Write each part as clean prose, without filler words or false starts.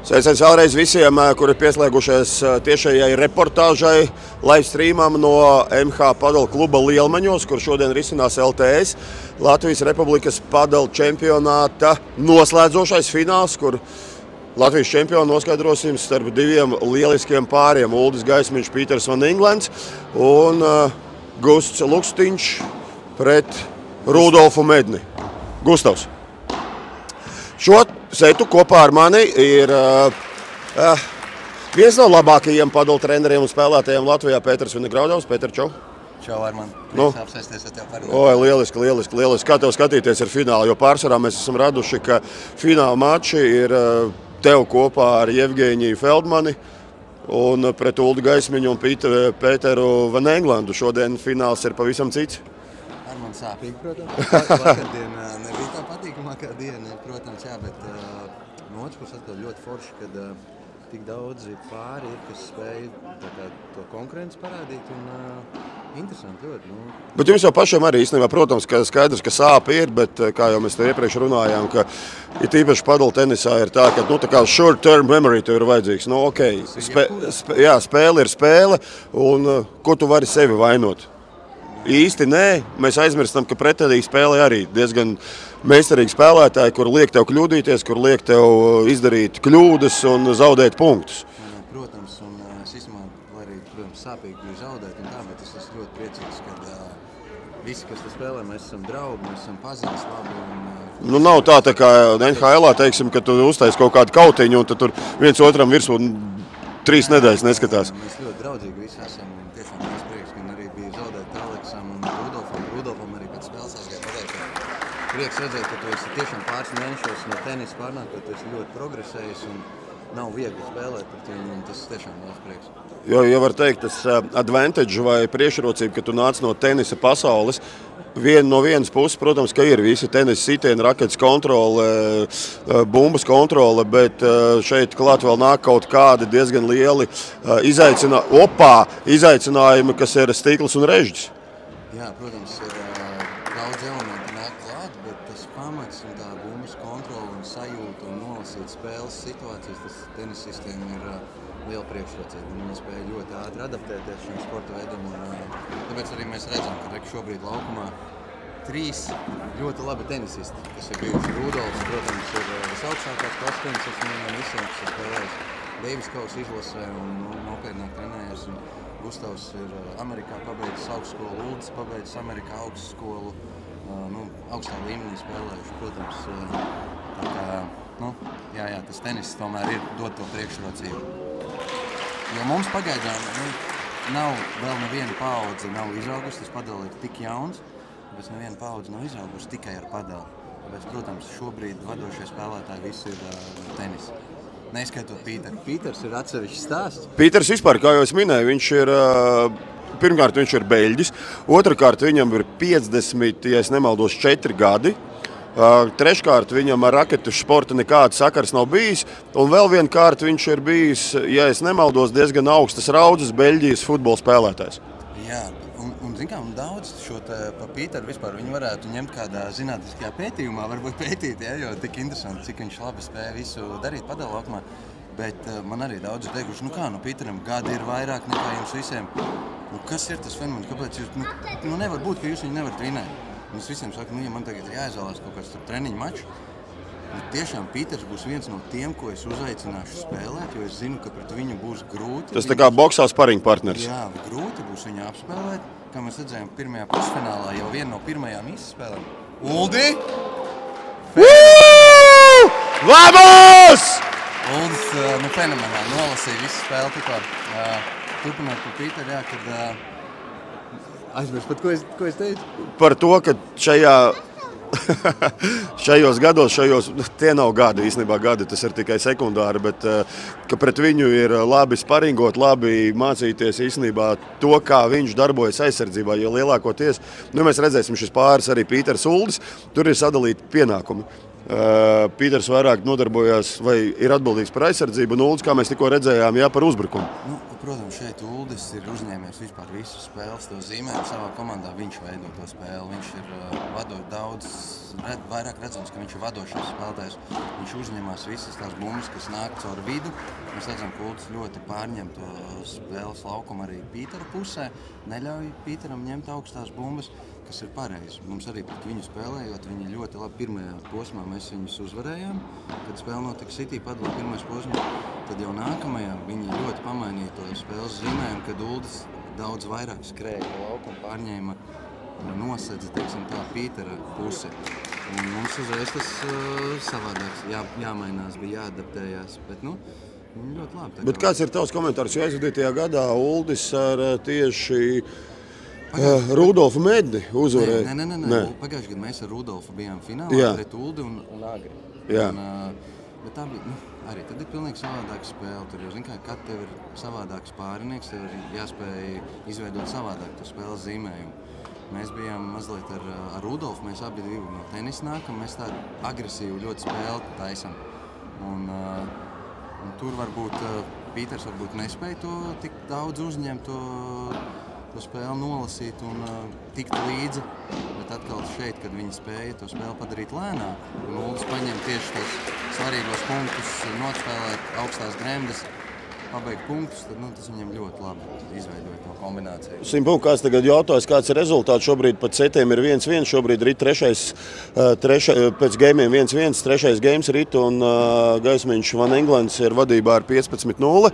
Sveiciens vēlreiz visiem, kuri pieslēgušies tiešajai reportāžai, live streamam no MH Padel kluba Lielmaņos, kur šodien risinās LTS, Latvijas Republikas padel čempionāta noslēdzošais fināls, kur Latvijas čempionu noskaidrosim starp diviem lieliskiem pāriem. Uldis Gaismiņš, Pīters Van Inglens un Gusts Lukstiņš pret Rudolfu Medni. Gustavs. Šo setu kopā ar mani ir viens no labākajiem padel treneriem un spēlētājiem Latvijā, Pēters Vinogradovs. Pēter, čau! Čau, Arman. Prieks apsēsties ar tev parunāt. Oi, lieliski. Kā tev skatīties ar finālu? Jo pārsvarā mēs esam raduši, ka fināla mači ir tev kopā ar Jevgeņiju Feldmani un pret Uldu Gaismiņu un Pēteru Van Englandu. Šodien fināls ir pavisam cits. Man sāpīgi, protams. Vakardiena nebija tā patīkamākā diena, protams, jā, bet no otras puses atkal ļoti forši, kad tik daudzi pāri ir, kas spēja to konkurenci parādīt un interesanti ļoti. Bet jums jau pašiem arī īstenībā, protams, ka skaidrs, ka sāpe ir, bet kā jau mēs te iepriekš runājām, ka it īpaši padel tenisā ir tā, ka tā kā short term memory tev ir vajadzīgs. Spēle ir spēle un ko tu vari sevi vainot? Īsti nē, mēs aizmirstam, ka pretendīgi spēlē arī diezgan meistarīgi spēlētāji, kur liek tev kļūdīties, kur liek tev izdarīt kļūdas un zaudēt punktus. Protams, un es īstenībā, lai arī, protams, sāpīgi bija zaudēt un tā, bet es esmu ļoti priecīgs, ka visi, kas te spēlē, mēs esam draugi, mēs esam pazīst labi. Nav tā kā NHL-ā, teiksim, ka tu uztais kaut kādu kautiņu un tad tur viens otram virsū 3 nedēļas neskatās. Mēs ļoti draudzīgi visi esam un tiešām mēs prieks, ka arī bija zaudēt Aleksam un Rudolfam arī pēc spēles aizgāja pateikt. Prieks redzēt, ka tu esi tiešām pāris mēnešos no tenisa pārnākot, tu esi ļoti progresējis un nav viegli spēlēt pret viņu, un tas tiešām liels prieks. Jo var teikt, tas advantage vai priekšrocība, ka tu nāc no tenisa pasaules, no vienas puses, protams, ka ir visi tenisa sitieni, raketes kontrole, bumbas kontrole, bet šeit klāt vēl nāk kaut kādi diezgan lieli izaicinājumi, kas ir stikls un režģis. Jā, protams, ir daudz elementi nāk klāt, bet tas pamats un tā bumbas kontrole un sajūta un nolasīt spēles situācijas, tas tenisistiem ir liela priekšrocība. Viņi spēja ļoti ātri adaptēties šim sporta veidam, un tāpēc arī mēs redzam, ka šobrīd laukumā 3 ļoti labi tenisisti, kas ir bijuši. Rudolfs, protams, ir visaugstākās klases tenisists no visiem, kas ir spēlējis Deivis Kausa izlasē un nopietnāk trenējies. Gustavs ir Amerikā pabeidzis augstskolu, Uldis pabeidzis Amerikā augstskolu, augstā līmenī spēlējuši, protams. Tas tenis tomēr ir dot to priekšrocību. Jo mums pagaidām nav vēl neviena paudze nav izaugusi, tas padel ir tik jauns, bet neviena paudze nav izaugusi tikai ar padelu. Bet, protams, šobrīd vadošie spēlētāji visi ir tenis. Neskaitot Pīteru. Pīters ir atsevišķs stāsts. Pīters vispār, kā jau es minēju, pirmkārt viņš ir beļģis, otrkārt viņam ir 50, ja es nemaldos, 4 gadi. Treškārt viņam ar raketu sporta nekāds sakars nav bijis, un vēl vienkārt viņš ir bijis, ja es nemaldos, diezgan augstas raudzes Beļģijas futbola spēlētājs. Jā, un zin kā, daudz šo par Pīteru vispār viņu varētu ņemt kādā zinātniskajā pētījumā, varbūt pētīt, jo tik interesanti, cik viņš labi spēja visu darīt padel laukumā. Bet man arī daudz ir teikuši, Pīteram gadi ir vairāk nekā jums visiem. Kas ir tas fenomens, kāpēc jūs, nevar būt, ka jūs viņu nevarat vinēt? Un es visiem saku, ja man tagad ir jāizvēlās kaut kāds treniņu mačs, tiešām Pīters būs viens no tiem, ko es uzaicināšu spēlēt, jo es zinu, ka pret viņu būs grūti. Tas tā kā boksā sparring partners. Jā, grūti būs viņu apspēlēt. Kā mēs redzējām pirmajā pusfinālā, jau viena no pirmajām izspēlēm. Uldi! Vamos! Uldis fenomenāli nolasīja visu spēli tikko. Turpināt par Pīteru, kad aizmirst pat, ko es teicu? Par to, ka šajos gados, tie nav gadi, īstenībā gadi, tas ir tikai sekundāri, bet ka pret viņu ir labi sparingot, labi mācīties īstenībā to, kā viņš darbojas aizsardzībā, jo lielākoties, mēs redzēsim šis pāris arī Pīters Uldis, tur ir sadalīti pienākumi. Pīters vairāk nodarbojās vai ir atbildīgs par aizsardzību, un Uldis, kā mēs tikko redzējām, par uzbrukumu. Protams, šeit Uldis ir uzņēmies vispār visu spēles to zīmējumu savā komandā. Viņš veido to spēli. Viņš ir vairāk redzams, ka viņš ir vadošais spēlētājs. Viņš uzņemās visas tās bumbas, kas nāk caur vidu. Mēs redzam, ka Uldis ļoti pārņem to spēles laukumu arī Pītera pusē. Neļauj Pīteram ņemt augstās bumbas, kas ir pareizi. Mums arī pret viņu spēlējot, viņi ļoti labi pirmajā posmā mēs viņus uzvarējām. Kad spēle notika City Padola pirmais posms, tad jau nākamajā viņi ļoti pamainīja to spēles zīmējumu, kad Uldis daudz vairāk skrēja pa laukumu, pārņēma nosedza, teiksim tā, Pītera pusi. Un mums uzreiz tas savādāks jāmainās, bija jāadaptējās, bet ļoti labi. Bet kāds ir tavs komentārs, jo aizvadītajā gadā Uldis ar tieši Rudolfu Medni uzvarēja? Nē. Pagājušajā gadā mēs ar Rudolfu bijām finālā pret Uldi un Agri. Jā. Bet tā bija, arī tad ir pilnīgi savādāka spēle. Tur jau, kad tev ir savādāks pārinieks, tev ir jāspēj izveidot savādāk to spēles zīmējumu. Mēs bijām mazliet ar Rudolfu, mēs abi divi no tenisa nākam, mēs tādu agresīvu ļoti spēli taisam. Un tur varbūt Pīters nespēja to tik daudz uzņemt, to spēli nolasīt un tikt līdzi, bet atkal šeit, kad viņi spēja to spēli padarīt lēnāk, un Uldis paņem tieši tos svarīgos punktus, notspēlēt augstās gremdes, pabeigt punktus, tad tas viņam ļoti labi izveidoja to kombināciju. Simpu, kāds tagad jautājis, kāds ir rezultāts? Šobrīd pat setiem ir 1-1, šobrīd rit pēc gaimiem 1-1, trešais gaims rit, un Gaismiņš Van Englands ir vadībā ar 15-0.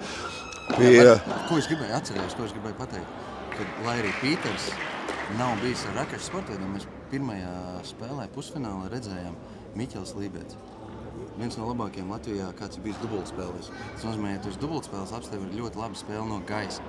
Ko es gribēju atcerēties, ko es gribēju pateikt? Kad, lai arī Pīters nav bijis ar rakešu sportveidiem, mēs pirmajā spēlē pusfinālā redzējām Miķels Lībēts. Viens no labākajiem Latvijā, kāds ir bijis dubultspēlēs. Tas nozīmē, ja tu esi dubultspēles apstev ir ļoti laba spēle no gaisa.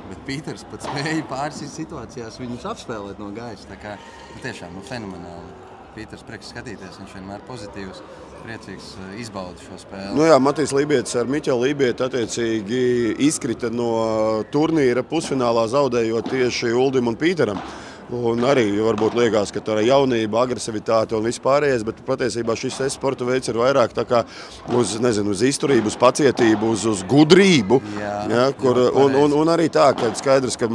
Bet Pīters pat spēja pāris situācijās viņus apspēlēt no gaisa. Tā kā tiešām fenomenāli. Pīters prieks skatīties, viņš vienmēr pozitīvs, priecīgs izbauda šo spēli. Matīs Lībietis ar Miķelu Lībieti attiecīgi izkrita no turnīra pusfinālā, zaudējot tieši Uldim un Pīteram. Un arī varbūt liekas, ka tā ir jaunība, agresivitāte un viss pārējais, bet patiesībā šis sporta veids ir vairāk tā kā uz izturību, uz pacietību, uz gudrību. Un arī tā, ka skaidrs, ka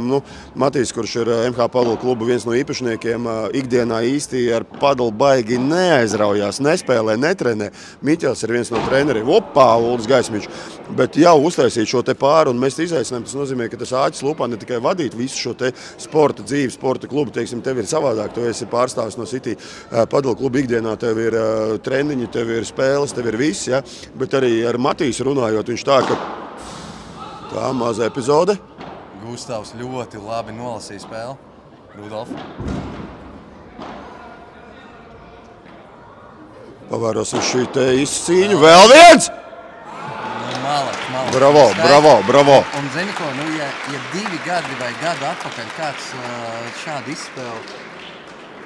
Matīs, kurš ir MH Padola kluba viens no īpašniekiem, ikdienā īsti ar padolu baigi neaizraujās, nespēlē, netrenē. Miķels ir viens no treneriem. Uldis Gaismiņš. Bet jau uztaisīt šo te pāri un mēs izaicinām, tas nozīmē, ka tas āķis lupā ne tikai vadīt visu šo te sporta dzīvi, sporta klubu, teiksim, tev ir savādāk, tu esi pārstāvis no City Padola kluba ikdienā, tev ir treniņi, tev ir spēles, tev ir viss, ja? Bet arī ar Matīsu runājot, viņš tā, ka tā maza epizode. Gustavs ļoti labi nolasīja spēli. Rudolf. Pavērosim šī te izcīņu. Vēl viens! Bravo. Un zini ko, ja 2 gadi vai gadu atpakaļ kāds šādu izspēli,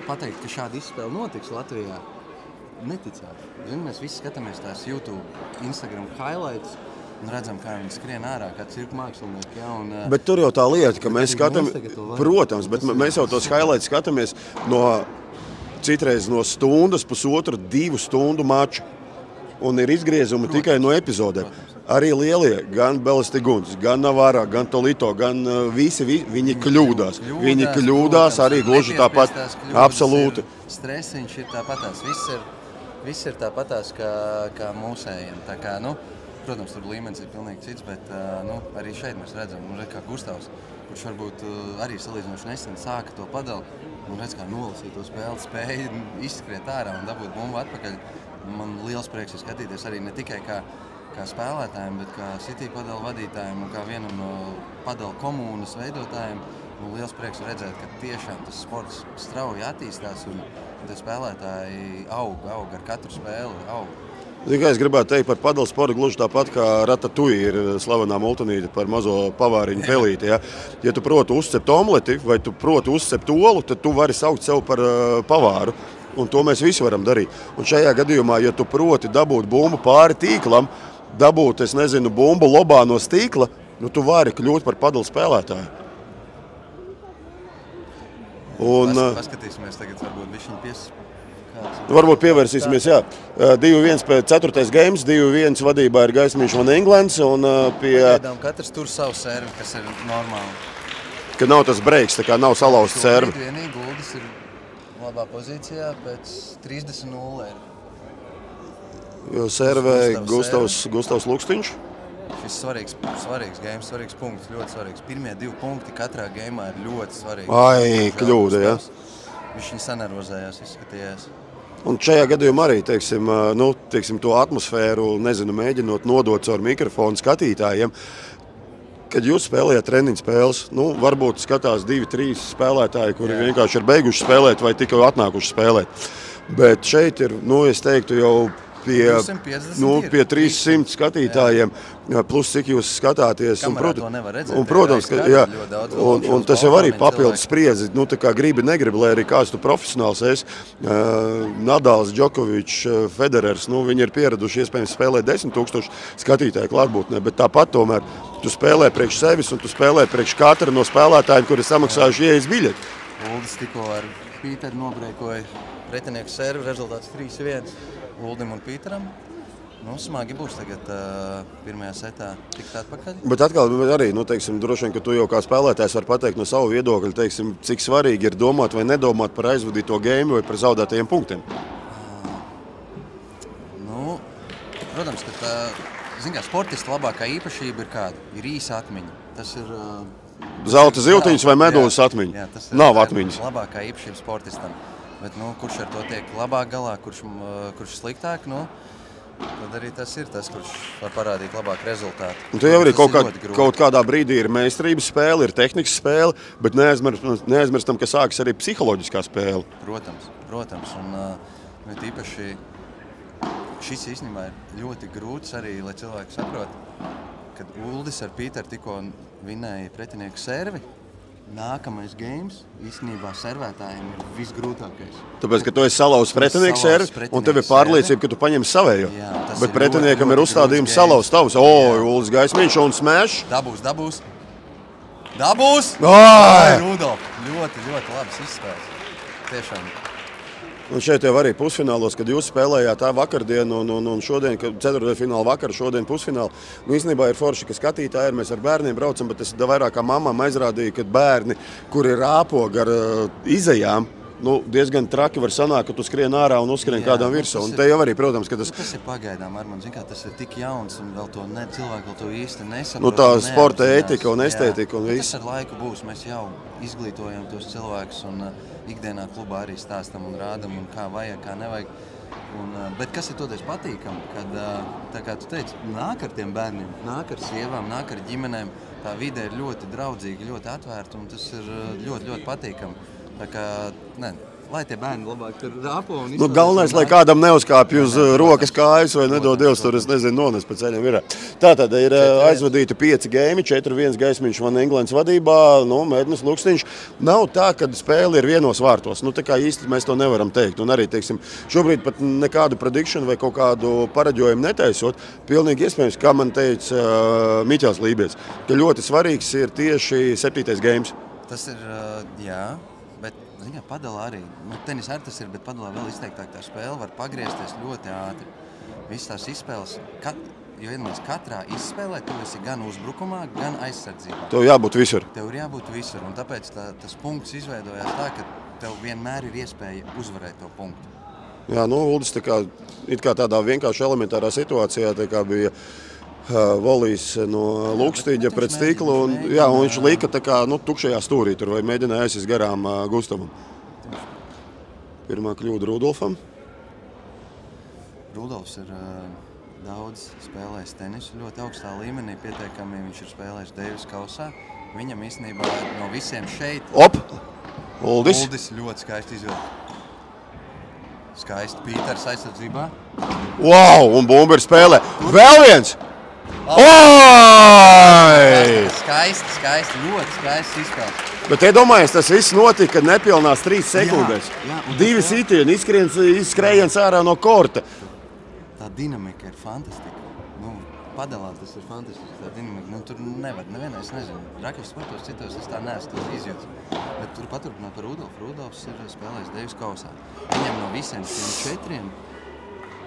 pateikt, ka šāda izspēle notiks Latvijā, neticētu. Zini, mēs visi skatāmies tās YouTube, Instagram highlights un redzam, kā viņi skrien ārā, kā cirku mākslinieki. Ja, un, bet tur jau tā lieta, ka mēs skatāmies, protams, bet mēs jau tos highlights skatāmies citreiz no stundas, pusotru, 2 stundu maču. Un ir izgriezumi tikai no epizodēm. Arī lielie, gan Belestiguns, gan Navara, gan Tolito, gan visi, viņi kļūdās. Viņi kļūdās arī gluži tāpat. Absolūti. Stresiņš ir tāpatās. Viss ir tāpatās kā mūsējiem. Tā kā, protams, tur līmenis ir pilnīgi cits, bet arī šeit mēs redzam, kā Gustavs, kurš varbūt arī salīdzinoši nesen sāka to Padola, un redz, kā nolasīt to spēli, spēja izskriet ārā un dabūt bumbu atpakaļ. Man liels prieks ir skatīties arī ne tikai kā spēlētājiem, bet kā City Padola vadītājiem un kā vienam no Padola komunas veidotājiem. Liels prieks redzēt, ka tiešām tas sports strauji attīstās un tie spēlētāji aug ar katru spēli. Es gribētu teikt par Padola sportu gluži tāpat, kā Ratatouille ir slavenā multinīte par mazo pavāriņu pelīti. Ja? Ja tu proti uzcept omleti vai tu proti uzcept olu, tad tu vari saukt sev par pavāru. Un to mēs visi varam darīt. Un šajā gadījumā, ja tu proti dabūt bumbu pāri tīklam, dabūt, bumbu lobā no stīkla, tu vari kļūt par Padola spēlētāju. Paskatīsimies tagad, varbūt bišķiņ Varbūt pievērsīsimies, jā. 2-1 pēc 4. games, 2-1 vadībā ir Gaismiņš Van Englands un pie... Katrs tur savu servi, kas ir normāli. Ka nav tas breiks, tā kā nav salauzts servi. Vienīgi Uldis ir labā pozīcijā pēc 30-0 ir. Jo servē Gustavs Lukstiņš. Šis svarīgs games, svarīgs punkts, ļoti svarīgs. Pirmie 2 punkti katrā gameā ir ļoti svarīgi. Ai, kļūda, ja. Viņš viņu sanervozējās, izskatījās. Un šajā gadījumā arī, teiksim, to atmosfēru, mēģinot nodot caur mikrofonu skatītājiem, kad jūs spēlējat treniņu spēles, varbūt skatās 2-3 spēlētāji, kuri vienkārši ir beiguši spēlēt vai tikai atnākuši spēlēt. Bet šeit ir, es teiktu, jau pie 300 skatītājiem, plus cik jūs skatāties. Kamerā to nevar redzēt. Un, protams, un tas jau arī papildus spriedzi. Tā kā gribi, lai arī kāds tu profesionāls esi. Nadals, Džokovičs, Federers, viņi ir pieraduši iespējams spēlēt 10 000 skatītāju klātbūtnē, bet tāpat tomēr tu spēlē priekš sevis un tu spēlē priekš katra no spēlētājiem, kuri samaksājuši ieejas biļeti. Uldis tikko ar Pīteru nobrēkoja pretinieku servi, rezultāts 3-1. Uldim un Pīteram. Smagi būs tagad pirmajā setā tikt atpakaļ. Bet atkal arī, droši vien, ka tu jau kā spēlētājs var pateikt no savu viedokļu, cik svarīgi ir domāt vai nedomāt par aizvadīto game vai par zaudētajiem punktiem. Protams, ka sportista labākā īpašība ir kāda? Ir īsa atmiņa. Tas ir... Zelta ziltiņas vai medulas atmiņa? Jā, nav atmiņas. Labākā īpašība sportistam. Bet, kurš ar to tiek labāk galā, kurš sliktāk, tad arī tas ir tas, kurš var parādīt labāku rezultātu. Un te jau arī kaut kādā brīdī ir meistarības spēle, ir tehnikas spēle, bet neaizmirstam, ka sākas arī psiholoģiskā spēle. Protams. Un īpaši šis īstenībā ir ļoti grūts arī, lai cilvēki saprot, kad Uldis ar Pīteru tikko vinēja pretinieku servi. Nākamais games īstenībā servētājiem ir visgrūtākais. Tāpēc, ka tu esi salauzts pretinieku servi un tev ir pārliecība, ka tu paņem savējo. Bet pretiniekam ir uzstādījums salauzts tavs. Uldis Gaismiņš un smēš. Dabūs! Rudolf, ļoti labs izspēles. Tiešām. Un šeit jau arī pusfinālos, kad jūs spēlējāt tā vakardienu un šodien, ceturtdaļfināla vakar, šodien pusfināla. Īstenībā ir forši, ka skatītāji ir, mēs ar bērniem braucam, bet es vairāk kā mamām aizrādīju, ka bērni, kuri rāpo gar izejām, diezgan traki var sanākt, ka tu skrien ārā un uzskrien kādām virsū. Un te jau arī, protams, ka tas ir pagaidām, Armand, tas ir tik jauns un vēl to cilvēku vēl to īsti nesaprot. Tā sporta ētika un estētika un viss. Tas ar laiku būs, mēs jau izglītojam tos cilvēkus un ikdienā klubā arī stāstam un rādam, un kā vajag, kā nevajag. Bet kas ir toties patīkam, kad, tā kā tu teici, nāk ar tiem bērniem, nāk ar sievām, nāk ar ģimenēm, tā vide ir ļoti draudzīga, ļoti atvērta, un tas ir ļoti patīkam. Tā kā, lai tie bērni labāk tur rāpo un izpildās. Galvenais, lai kādam neuzkāpj uz rokas kājas vai nedod Dievs tur, es nezinu, nones pa ceļam ir. Tātad ir aizvadīti 5 game, 4-1 Gaismiņš Van Englands vadībā, Mēdnis Lukstiņš. Nav tā, kad spēle ir vienos vārtos. Tā kā īsti mēs to nevaram teikt. Un arī, šobrīd pat nekādu prediction vai kaut kādu paraģojumu netaisot, pilnīgi iespējams, kā man teica Miķels Lībiets, ka ļoti svarīgs ir tieši 7. games. Tas ir, jā. Bet, padalā arī, tenis arī tas ir, bet padalā vēl izteiktāk tā spēle var pagriezties ļoti ātri. Visas tās izspēles, jo iedomājies, katrā izspēlē tu esi gan uzbrukumā, gan aizsardzībā. Tev jābūt visur. Tev ir jābūt visur, un tāpēc tas punkts izveidojās tā, ka tev vienmēr ir iespēja uzvarēt to punktu. Jā, Uldis it kā tādā vienkārši elementārā situācijā, tā kā bija volijas no Lukstiņa pret stiklu, un viņš lika tā kā tukšajā stūrī tur, vai mēģināja aizsist garām Gustavam. Pirmā kļūda Rudolfam. Rudolfs ir daudz spēlējis tenisu, ļoti augstā līmenī, pietiekami viņš ir spēlējis Deivis kausā. Viņam īstenībā no visiem šeit... Uldis ļoti skaisti izvilka. Skaisti Pīters aizsardzībā. Un bumba ir spēlē. Vēl viens! Skaisti, ļoti skaisti izspēles. Bet iedomājies, tas viss notika nepilnās 3 sekundēs. 2 sitieni, izskrējiens ārā no korta. Tā dinamika ir fantastika. padelā tas ir fantastiski, tā dinamika. Nu, tur nevar, nevienā, es nezinu, rakešu sportos citos es tā neesmu to izjūtu. Bet tur paturpināt par Rudolfu. Rudolfs ir spēlējis Davis kausā. Viņam no visiem šiem 4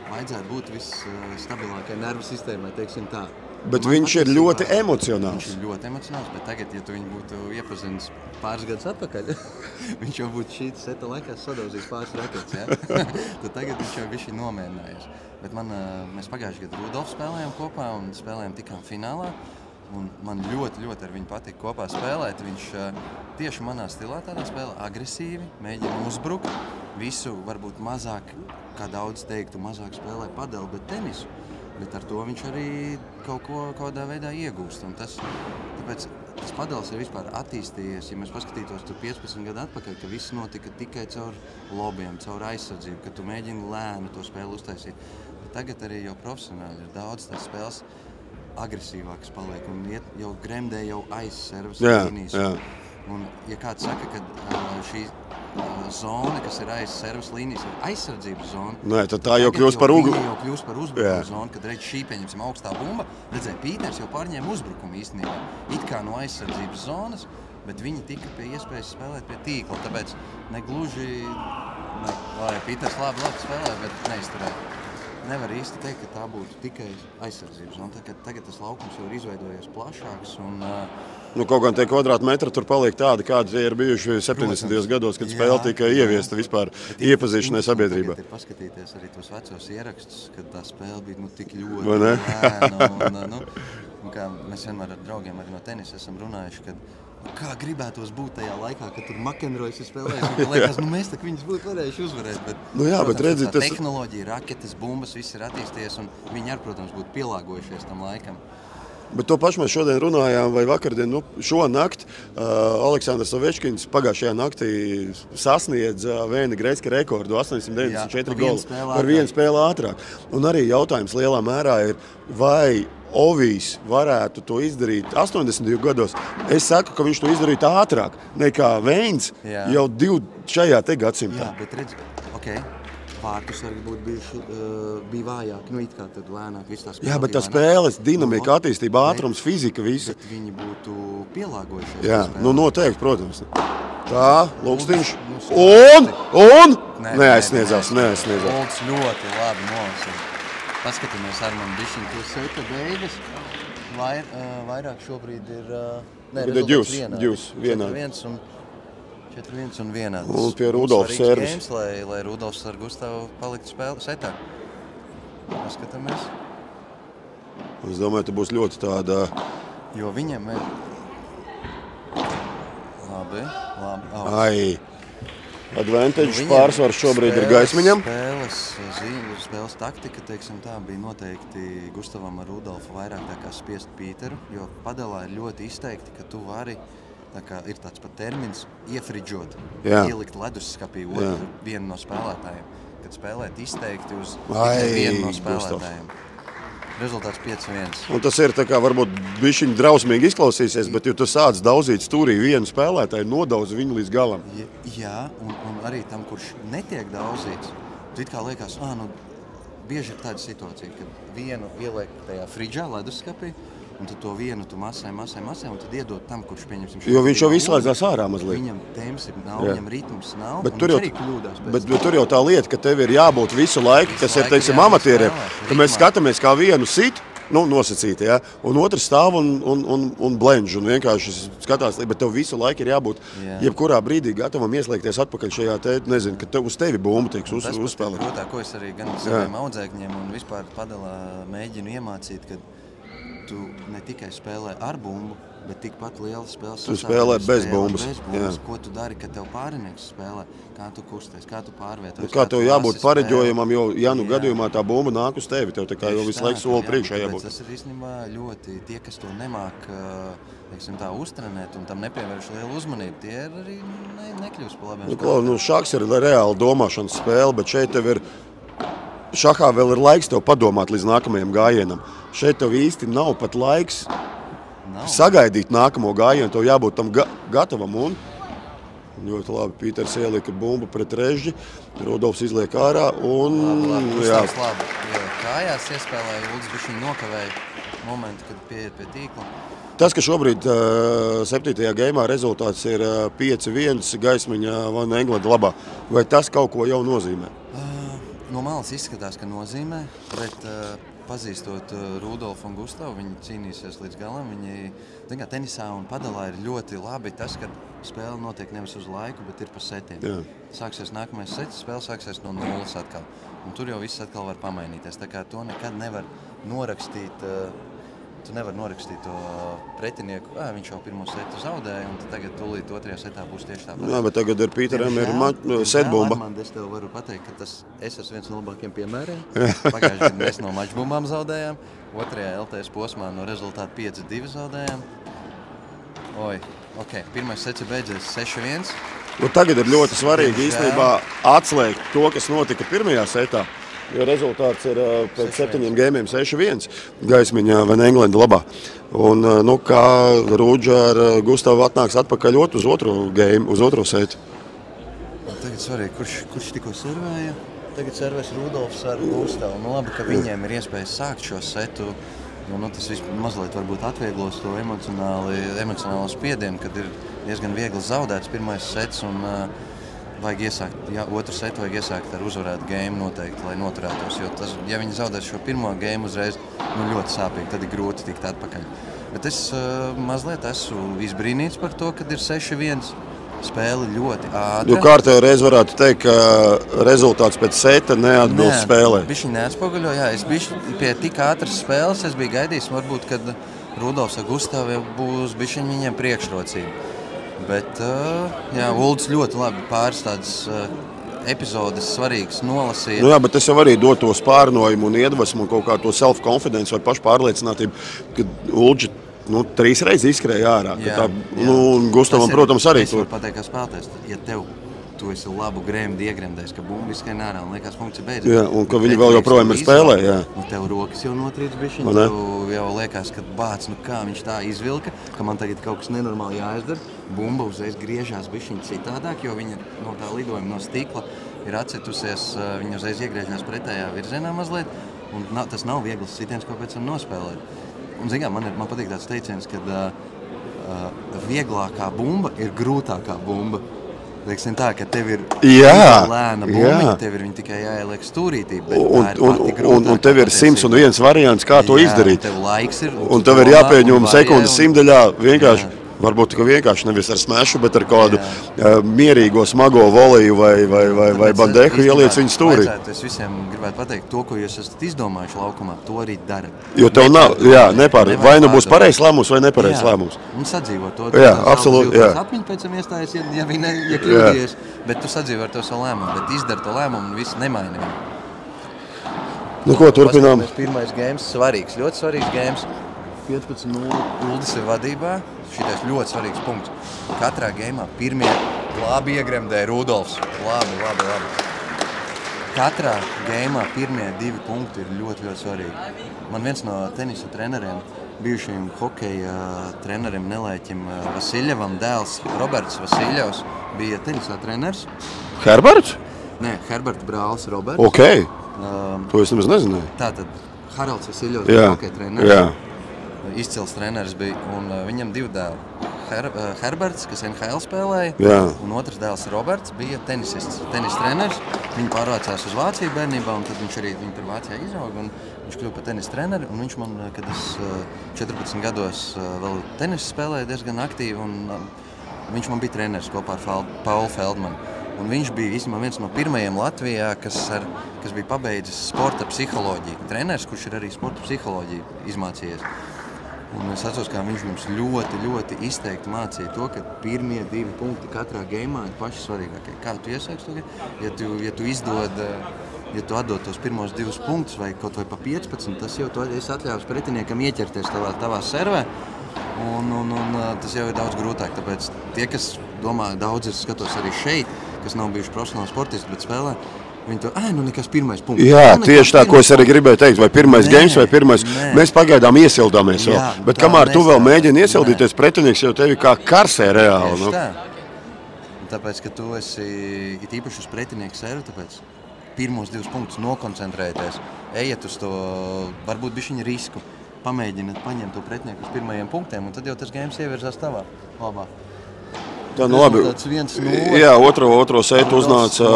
vajadzētu būt visstabilākai nervu sistēmai, teiksim tā. Bet viņš ir ļoti emocionāls. Viņš ir ļoti emocionāls, bet tagad, ja tu viņu būtu iepazinis pāris gadus atpakaļ, viņš jau būtu šī seta laikā sadauzījis pāris raketes, ja? Tad tagad viņš jau bišķi nomierinājies. Bet mēs pagājuši gadu Rudolfu spēlējām kopā un spēlējām tikām finālā. Un man ļoti ar viņu patika kopā spēlēt. Viņš tieši manā stilā tādā spēlē agresīvi, mēģina uzbrukt. Visu varbūt mazāk, kā daudz teiktu, mazāk spēlē padeli, bet tenisu. Bet ar to viņš arī kaut ko kādā veidā iegūst. Un tāpēc tas padelis ir vispār attīstījies. Ja mēs paskatītos tur 15 gadu atpakaļ, ka viss notika tikai caur lobiem, caur aizsardzību, ka tu mēģini lēni to spēli uztaisīt. Bet tagad arī jau profesionāli ir daudz tās spēles agresīvākas paliek un jau gremdē jau aiz servas līnijas. Un ja kāds saka, ka šī zona, kas ir aiz servas līnijas, ir aizsardzības zona. Nē, tad tā jau kļūst par uzbrukumu zonu, kad redz šī, pieņemsim, augstā bumba, redzēja Pīters jau pārņēma uzbrukumu īstenībā. It kā no aizsardzības zonas, bet viņi tika pie iespējas spēlēt pie tīkla. Tāpēc negluži, lai Pīters labi spēlē, bet neizturēja. Nevar īsti teikt, ka tā būtu tikai aizsardzības zona. Tagad tas laukums jau ir izveidojies plašāks. Un, kaut gan tie kvadrātmetri tur paliek tādi, kādi tie ir bijuši 70. gados, kad spēle tika ieviesta vispār iepazīšanai sabiedrībā. Tagad ir paskatīties arī tos vecos ierakstus, kad tā spēle bija tik ļoti lēna. Un kā mēs vienmēr ar draugiem arī no tenisa esam runājuši, kad kā gribētos būt tajā laikā, kad tur Makenrojas ir spēlējis. Un liekas, mēs tak viņus būtu varējuši uzvarēt. Bet, bet redzi, tā tehnoloģija, raketes, bumbas, viss ir attīstījies un viņi arī, protams, būtu pielāgojušies tam laikam. Bet to pašu mēs šodien runājām, vai vakardien, šonakt Aleksandrs Ovečkins pagājušajā naktī sasniedz Vēni Greicka rekordu 894 goli par vienu spēli ātrāk. Un arī jautājums lielā mērā ir, vai Ovijs varētu to izdarīt 80. gados. Es saku, ka viņš to izdarītu ātrāk nekā Vēns jau šajā te gadsimtā. Jā, bet redz, vārtus varbūt bija vājāki, it kā tad lēnāk viss tā spēle. Jā, bet tā spēles dinamika, attīstība, ātrums, fizika, visi. Bet viņi būtu pielāgojušies. Jā, noteikti, protams. Tā, Lūkstiņš. Un? Neaizsniedzās. Lūks ļoti labi nolasīja. Paskatāmies ar man bišķiņu, to seta beigas. Vairāk šobrīd ir rezultāts vienāds. 4-1 un vienāds. Un pie Rudolfa servis. Lai Rudolfs ar Gustavu paliktu spēle setā. Paskatāmies. Es domāju, ka būs ļoti tāda... Jo viņam ir... Labi. Advantage pārsvars šobrīd ir Gaismiņam. Spēles taktika, teiksim tā, bija noteikti Gustavam ar Rudolfu vairāk tā kā spiest Pīteru, jo padelā ir ļoti izteikti, ka tu vari... Tā kā ir tāds pat termins iefridžot, ielikt ledusskapī vienu no spēlētājiem, kad spēlēt izteikti uz vienu no spēlētājiem. Rezultāts 5-1. Un tas ir tā kā varbūt bišķiņ drausmīgi izklausīsies, bet ja tu sāc daudzīt stūrī vienu spēlētāju, nodaudz viņu līdz galam. Jā, un arī tam, kurš netiek daudzīts, tu it kā liekas, bieži ir tāda situācija, kad vienu ieliek tajā fridžā, ledusskapī, un tu to vienu tu masē, un tad iedod tam, kurš pieņemsim šo... Jo viņš jau izslēdzās ārā mazliet. Viņam temps nav, viņam ritms nav, bet un viņš arī kļūdās. Bet tur jau tā lieta, ka tev ir jābūt visu laiku, kas ir, teiksim, amatieriem. Tad mēs skatāmies, kā vienu sit, nosacīti, un otrs stāv un blenž, un vienkārši skatās, bet tev visu laiku ir jābūt jebkurā brīdī gatavam ieslēgties atpakaļ šajā nezinu, ka uz tevi bumbu tieks uzspēlēt. Tas pat ko es arī gan saviem audzēkņiem un vispār padelā mēģinu iemācīt, kad tu ne tikai spēlē ar bumbu, bet tikpat liela spēles tu spēlē bez bumbas. Ko tu dari, kad tev pārinieks spēlē? Kā tu kusties, kā tu pārvietojies? Kā tev jābūt pareģojumam, jo gadījumā tā bumba nāk uz tevi, tev tā kā jau visu laiku soli priekšā jābūt. Tas ir īstenībā ļoti tie, kas to nemāk tā uztrenēt un tam nepievērš lielu uzmanību, tie arī nekļūst pa labiem spēlētājiem. Šahs ir reāli domāšanas spēle, bet šeit tev ir šahā vēl ir laiks tev padomāt līdz nākamajam gājienam. Šeit tev īsti nav pat laiks sagaidīt nākamo gājienu, tev jābūt tam gatavam. Un ļoti labi, Pīters ielika bumbu pret režģi, Rudolfs izliek ārā. Un, labi. Kājās iespēlēja, Ulds bišķiņ nokavēja. momenti, kad pieiet pie tīkla. Tas, ka šobrīd 7. geimā rezultāts ir 5-1 Gaismiņa Van Englanda labā, vai tas kaut ko jau nozīmē? No malas izskatās, ka nozīmē, bet pazīstot Rudolfu un Gustavu, viņi cīnīsies līdz galam. Viņi tenisā un padalā ir ļoti labi tas, ka spēle notiek nevis uz laiku, bet ir pa setiem. Jā. Sāksies nākamais sets, spēle sāksies no nulles atkal. Un tur jau viss atkal var pamainīties. Tā kā to nekad nevar norakstīt. Tu nevari norakstīt to pretinieku, viņš jau pirmo setu zaudēja, un tagad tūlīt otrajā setā būs tieši tāpat. Jā, bet tagad ar Pīteram ir setbumba. Es tev varu pateikt, ka es esmu viens no labākiem piemēriem. Pagājušajā gadā mēs no mačbumbām zaudējām, otrajā LTS posmā no rezultāta 5-2 zaudējām. Pirmais sets ir beidzies 6-1. Tagad ir ļoti svarīgi īstenībā atslēgt to, kas notika pirmajā setā. Jo rezultāts ir pēc 7 geimiem 6-1 Gaismiņa Van Englanda labā. Un, kā Rūdža ar Gustavu atnāks atpakaļ uz otro geimu, uz otro setu? Tagad svarīgi, kurš tikko servēja? Tagad servēs Rudolfs ar Gustavu. Labi, ka viņiem ir iespēja sākt šo setu. Tas mazliet varbūt atvieglos to emocionālo spiedienu, kad ir diezgan viegli zaudēts pirmais sets. Vajag iesākt, otru setu vajag iesākt ar uzvarētu geimu noteikti, lai noturētos. Jo ja viņi zaudēs šo pirmo geimu uzreiz, ļoti sāpīgi, tad ir grūti tikt atpakaļ. Bet es mazliet esmu izbrīnīts par to, kad ir 6-1. Spēle ļoti ātra. Kārtējo reizi varētu teikt, ka rezultāts pēc seta neatbilst spēlē. Bišķi neatspoguļo, es bišķi pie tik ātras spēles, es biju gaidījis, varbūt, kad Rudolfs ar Gustavu būs bišķiņ viņiem priekšrocība. Bet, Uldis ļoti labi pāris tādas epizodes svarīgas nolasīja. Jā, bet es jau arī dod to spārnojumu un iedvesmu un kaut kā to self-confidence vai pašpārliecinātību, ka Uldži 3 reizes izskrēja ārā. Un Gustavam, protams, arī tur. Es varu pateikt, kā spēlētājs, ja tu esi labu grēmu diegremdējis, ka bumba izskrēja ārā un liekas punkts ir beidzies. Jā, un ka viņi vēl joprojām ir spēlē, jā. Tev rokas jau notrīc bišķiņ, tev jau liekas, ka bāc, kā viņš tā izvilka, ka man tagad kaut kas nenormāli jāizdara. Bumba uzreiz griežās bišķiņ citādāk, jo viņa no tā lidojuma no stikla ir atcitusies, viņa uzreiz iegriežās pretējā virzienā mazliet, un tas nav viegls sitiens, ko pēc tam nospēlēt. Un, man patīk tāds teiciens, ka vieglākā bumba ir grūtākā bumba. Teiksim tā, ka tev ir lēna bumbiņa, tev ir viņa tikai jāieliek stūrītī, bet tā ir pati grūtākā. Un tev ir 101 variants, kā to izdarīt. Tev laiks ir. Un tev ir jāpieņem sekundes simtaļā vienkārši. Varbūt vienkārši nevis ar smešu, bet ar kādu mierīgo, smago voleju vai bandehu ieliec viņu stūrī. Es visiem gribētu pateikt, to, ko jūs esat izdomājuši laukumā, to arī dara. Jo tev nav, vai nu būs pareizs lēmums vai nepareizs lēmums. Un sadzīvo to. Jā, absolūti. Atmiņu pēc tam iestājas, ja kļūdījies, bet tu sadzīvo ar to savu lēmumu, bet izdara to lēmumu un viss nemaina. Ko turpinām? Pirmais geims, svarīgs, ļoti svarīgs geims. 15-0 Uldis ir vadībā. Šitais ļoti svarīgs punkts. Katrā geimā pirmie labi iegremdēja Rudolfs. Labi. Katrā geimā pirmie 2 punkti ir ļoti, ļoti svarīgi. Man viens no tenisa treneriem, bijušajiem hokeja trenerim Nelēķim Vasiljevam, dēls Roberts Vasiljevs, bija tenisā treneris. Herberts? Nē, Herberta brālis Roberts. Ok, to es nemaz nezināju. Tātad Haralds Vasiljevs bija hokeja treneris. Jā. Izcils treneris bija, un viņam 2 dēli. Herberts, kas NHL spēlēja, un otrs dēls Roberts bija tenisists, tenis treneris. Viņi pārvācās uz Vāciju bērnībā, un tad viņš arī tur Vācijā izauga, un viņš kļuva par tenis treneri. Un viņš man, kad es 14 gados vēl tenis spēlēju diezgan aktīvi, un viņš man bija treneris kopā ar Paulu Feldmanu. Un viņš bija īstenībā viens no pirmajiem Latvijā, kas bija pabeidzis sporta psiholoģiju. Treneris, kurš ir arī sporta psiholoģiju izmācījies. Un es atceros, kā viņš mums ļoti, ļoti izteikti mācīja to, ka pirmie 2 punkti katrā geimā ir paši svarīgākie. Kā tu iesāksi to? Ja tu atdod tos pirmos 2 punktus vai kaut vai pa 15, tas jau tu esi atļāvis pretiniekam ieķerties tavā servē. Un tas jau ir daudz grūtāk. Tāpēc tie, kas domā, daudz es skatos arī šeit, kas nav bijuši profesionāli sportisti, bet spēlē, viņi to, nekas pirmais punkts. Jā, tieši tā, ko es arī gribēju teikt, vai pirmais games, vai pirmais. Mēs pagaidām iesildāmies vēl, bet kamēr tu vēl mēģini iesildīties, pretinieks jau tevi kā karsē reāli. Tieši tā. Tāpēc, ka tu esi it īpaši uz pretinieku servu, tāpēc pirmos 2 punktus nokoncentrēties, ejiet uz to, varbūt bišķiņu risku, pamēģina paņemt to pretinieku uz pirmajiem punktiem, un tad jau tas games ievirzās tavā labā. Tā, nu labi. Jā, otro seitu uznāca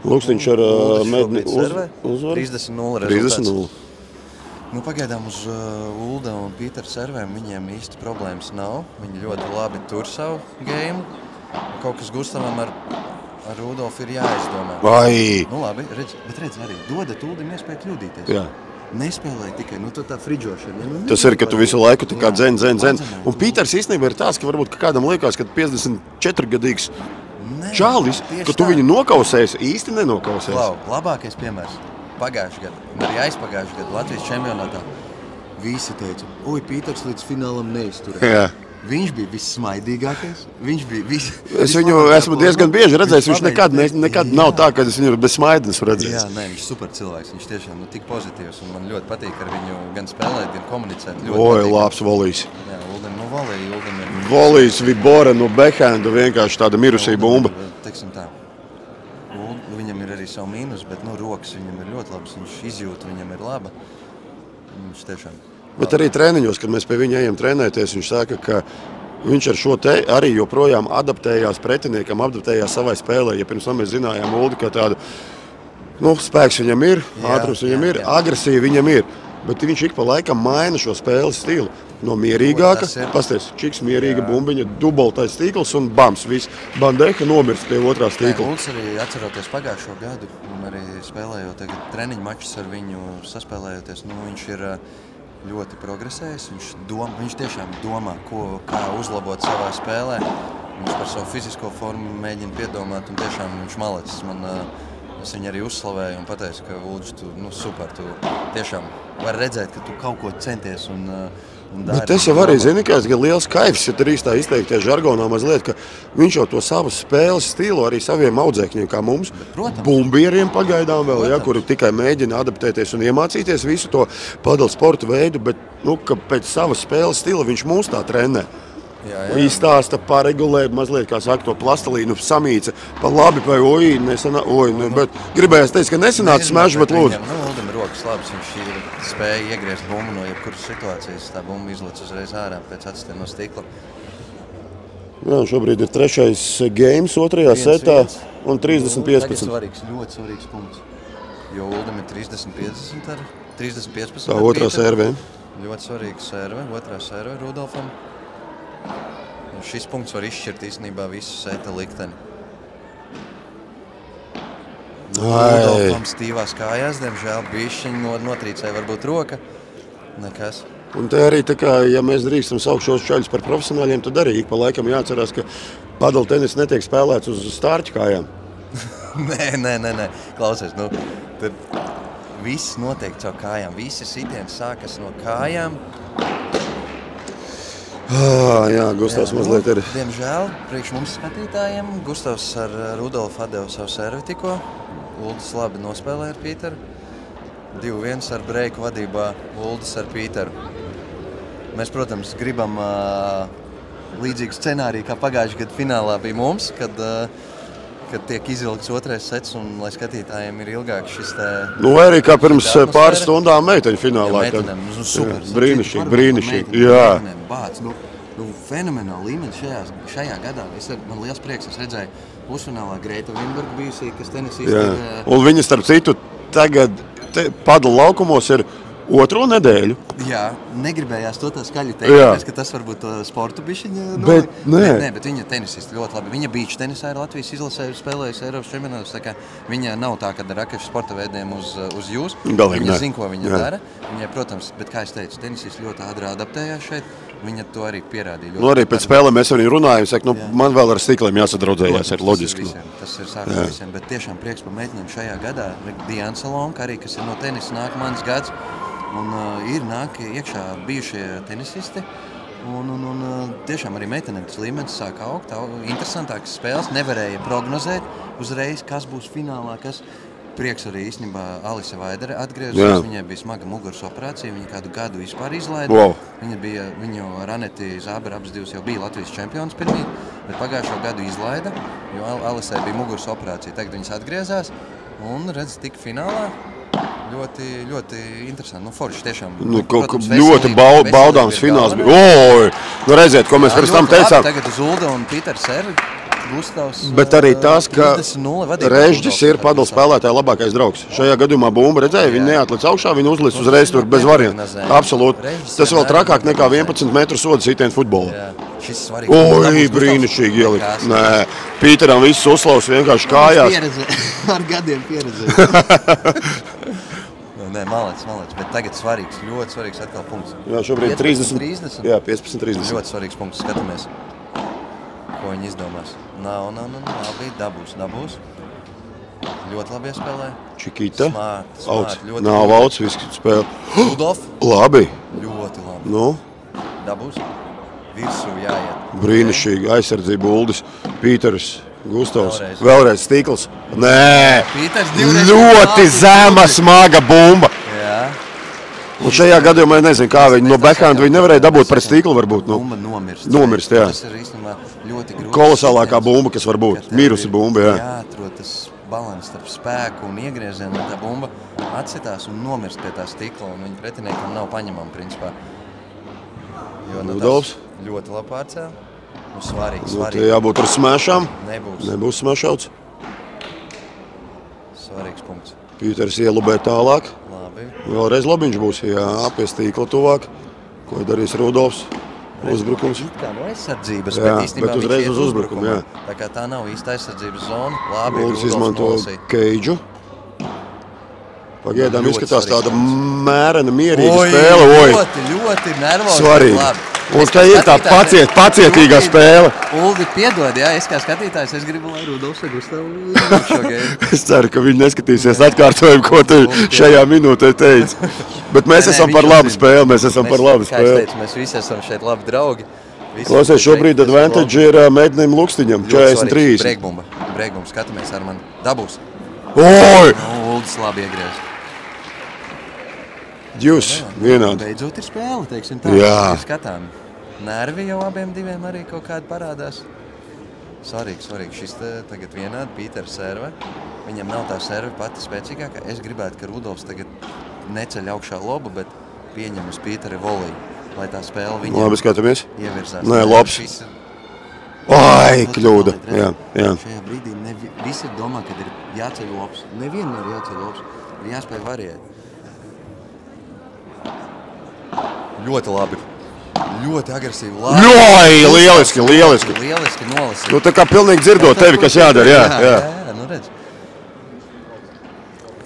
Lukstiņš ar medni uzvaru. 30-0 rezultāts. Nu, pagaidām uz Ulda un Pītera servēm viņiem īsti problēmas nav. Viņi ļoti labi tur savu game. Kaut kas Gustavam ar Rudolfu ir jāizdomā. Vai! Nu labi, redz arī, dodat Uldim iespēju kļūdīties. Jā. Nespēlēja tikai, nu tā friģošana. Ja? Tas ir, ka tu visu laiku tā kā dzen. Un Pīters īstenībā ir tāds, ka varbūt kādam liekas, ka 54-gadīgs čālis, ka tu viņu nokausēsi, īsti nenokausēsi. Klau, labākais piemērs. Pagājuši gadu, un arī aizpagājuši gadu Latvijas čempionātā. Visi teica, oi, Pīters līdz finālam neizturēja. Jā. Viņš bija vissmaidīgākais. Es viņu esmu diezgan bieži redzējis. Viņš nekad nav tā, ka es viņu bez smaidas redzēju. Jā, nē, viņš ir super cilvēks. Viņš tiešām tik pozitīvs. Un man ļoti patīk ar viņu gan spēlēt, gan komunicēt. Oi, labs volejs. Jā, Uldim, Uldim ir... Volejs, Vibora no backhanda, vienkārši tāda mirusī bumba. Teiksim tā. Viņam ir arī savu mīnus, bet rokas viņam ir ļoti labas. Viņš izjūt, viņam ir laba. Viņš tiešām... Bet arī treniņos, kad mēs pie viņa ejam trenēties, viņš saka, ka viņš ar šo te arī joprojām adaptējās pretiniekam, adaptējās savai spēlē. Ja pirms tam mēs zinājām Uldi, ka tādu spēks viņam ir, ātrums viņam ir, agresija viņam ir. Bet viņš ik pa laikam maina šo spēles stilu. No mierīgāka, pasties, čiks mierīga bumbiņa, dubultais stīkls un bams, viss. Bandeha nomirst pie otrā stīkla. Ulds arī atceroties pagājušo gadu un arī spēlējot tagad treniņu mačus ar viņu saspēlējoties, viņš ir ļoti progresējis. Viņš tiešām domā, kā uzlabot savā spēlē. Viņš par savu fizisko formu mēģina piedomāt un tiešām viņš malecis. Es viņu arī uzslavēju un pateicu, ka Ulds, tu super, tu tiešām var redzēt, ka tu kaut ko centies un dari. Bet es jau arī zinu, ka liels kaifs, ja arī tā izteiktie žargonā mazliet, ka viņš jau to savu spēles stilu arī saviem audzēkņiem, kā mums, bumbieriem pagaidām vēl, kuri tikai mēģina adaptēties un iemācīties visu to padala sporta veidu, bet ka pēc sava spēles stila viņš mūs tā trenē. Izstāsta, paregulē, mazliet, kā saka, to plastelīnu samīca, pa labi, vai bet gribējās teikt, ka nesanāca smažu, bet lūdzu. Uldim rokas labas, viņš spēja iegriezt bumbu no jebkuras situācijas, tā bumba izlec uzreiz ārā pēc atstiem no stikla. Jā, šobrīd ir trešais games otrajā setā un 30-15. Ļoti svarīgs punkts, jo Uldim ir 30-15 ar 30-15. Tā otrā serve. Ļoti svarīga serve, otrā serve Rudolfam. Šis punkts var izšķirt īstenībā visu seta likteni. Rudolfam stīvās kājās, diemžēl bišķiņ notrīcēja varbūt roka. Nekas. Un te arī tā kā, ja mēs drīkstam saukt šos čaļus par profesionāļiem, tad arī ik pa laikam jāatcerās, ka padala tenis netiek spēlēts uz stārķu kājām. Nē. Klausies, tad viss notiek caur kājām. Visi sitieni sākas no kājām. Jā, Gustavs mazliet ir. Diemžēl, priekš mums skatītājiem, Gustavs ar Rudolfu atdeva savu servi tikko. Uldis labi nospēlēja ar Pīteru. 2-1 ar breiku vadībā Uldis ar Pīteru. Mēs, protams, gribam līdzīgu scenāriju, kā pagājušajā gadu finālā bija mums, kad tiek izvilkts otrais sets un, lai skatītājiem ir ilgāk šis te... Arī kā pirms pāris stundām meiteņu finālā. Jā, meitenēm, super. Brīnišķīgi. Jā. Bāc, fenomenāli līmeni šajā gadā. Man liels prieks, es redzēju pusfinālā Greita Vinberga bijusī, kas tenisīsti ir... Un viņa, starp citu, tagad padala laukumos ir otro nedēļu. Jā, negribējās to tā skaļi teikt, ka tas varbūt to sportu bišķiņa... Bet viņa tenisisti ļoti labi. Viņa beach tenisā ir Latvijas izlasē spēlējusi Eiropas čempionātus, tā kā viņa nav tā, kad rakešu sporta veidiem uz jūs. Viņa zina, ko viņa dara. Viņai, protams, bet kā es teicu, tenisisti ļoti ātri adaptējās šeit. Viņa to arī pierādīja. Arī pēc spēlēm mēs arī runājam, saka, man vēl ar stikliem jāsadraudzējās, ir loģiski. Tas ir sākums visiem, bet tiešām prieks par meitenēm šajā gadā. Diana Salonka arī, kas ir no tenisa nākamais gads. Un ir nāk iekšā bijušie tenisisti, un tiešām arī meitenēm tas līmenis sāk augt, interesantākas spēles, nevarēja prognozēt uzreiz, kas būs finālā, kas prieks arī īstenībā Alise Vaidere atgriezās, viņai bija smaga muguras operācija, viņa kādu gadu vispār izlaida, viņu ar Aneti Zāberu abas divas jau bija Latvijas čempions pirmīt, bet pagājušo gadu izlaida, jo Alisei bija muguras operācija, tagad viņas atgriezās un redz tik finālā. ļoti, ļoti interesanti. Nu, forši tiešām. Protams, ļoti baudāms fināls bija. Oi! Nu, redziet, ko mēs pirms tam teicām. Tagad uz Ulda un Pīters Servi, Gustavs. Bet arī tas, ka Režģis ir Padola spēlētāja labākais draugs. Šajā gadījumā bumba redzēja, viņi neatlic augšā, viņi uzlic uzreiz tur bez variantu. Absolūti. Tas vēl trakāk nekā 11 metru soda sitienu futbolā. Oi, brīnišķīgi ielika. Nē, Pīteram viss uzslavs vienkārši kājās. Ar gadiem pieredzē. Nē, malec, bet tagad svarīgs, ļoti svarīgs atkal punkts. Jā, šobrīd 30. Jā, 15-30. Ļoti svarīgs punkts, skatāmies, ko viņi izdomās. Nav, labi, dabūs. Ļoti labi iespēlē. Čikita, smart, nav auts, viss spēle. Rudolf. Labi. Ļoti labi. Nu? Dabūs. Virsū jāiet. Brīnišķīgi, aizsardzība Uldis, Pīters, Gustavs, vēlreiz Stīkls. Nē, ļoti zema, smaga bumba. Jā. Un šajā gadījumā es nezinu, kā viņi no backhanda viņi nevarēja dabūt pret Stīklu varbūt. Bumba nomirst. Nomirst, jā. Tas ir īstenībā ļoti grūti. Kolosālākā bumba, kas var būt. Mirusi bumba, jā. Jāatrod tas balans starp spēku un iegriezienu, lai tā bumba atsitās un nomirst pie tā stikla, un viņa pretiniekam nav paņemama, principā. Jo Rudolfs. Ļoti labi pārcēla. Svarīgi. Tie jābūt ar smēšām. Nebūs smēšauts. Svarīgs punkts. Pīters ielubē tālāk. Labi. Vēlreiz labiņš būs, jā, pie Stīkla tuvāk. Ko darīs Rudolfs? Uzbrukums. Kā no aizsardzības, jā, bet īstenībā bet uzreiz uz uzbrukumu, jā. Tā kā tā nav īsta aizsardzības zona. Labi, Rudolfs izmanto Keidžu. Pagaidām izskatās tāda mērena, mierīga spēle. Ļoti nervozi. Svarīgi. Un tā ir tā pacietīgā spēle. Uldi, piedod, jā, es kā skatītājs, es gribu, lai Rudolfs ar Gustavu šo gēmu. Es ceru, ka viņi neskatīsies atkārtojumu, ko tu šajā minūtē teici. Bet mēs esam par labu spēli, Kā es teicu, mēs visi esam šeit labi draugi. Klausies, šobrīd advantage ir Mēģinājuma Lukstiņam, 40-30. Breakbumba, skatāmies ar mani. Dabūs. Oi! Uldis labi iegriež. Jūs vienādi. Beidzot ir spēle, teiksim tā. Jā. Skatām. Nervi jau abiem diviem arī kaut kādi parādās. Svarīgi. Šis tagad vienādi, Pīters serve. Viņam nav tā serve pati spēcīgākā. Es gribētu, ka Rudolfs tagad neceļ augšā lobu, bet pieņem uz Pītera voliju, lai tā spēle viņam labi, skatāmies. Ievirzās. Nē, labs. Ai, kļūda. Jā. Šajā brīdī visi domā, ka ir jāceļ lobs. Nevienmēr jāceļ lobs. Ir jāspēj variēt. Ļoti labi. Ļoti agresīvi. Lieliski. Lieliski nolasīt. Nu, tā kā pilnīgi dzirdot tevi, kas jādara. Jā. Nu redz.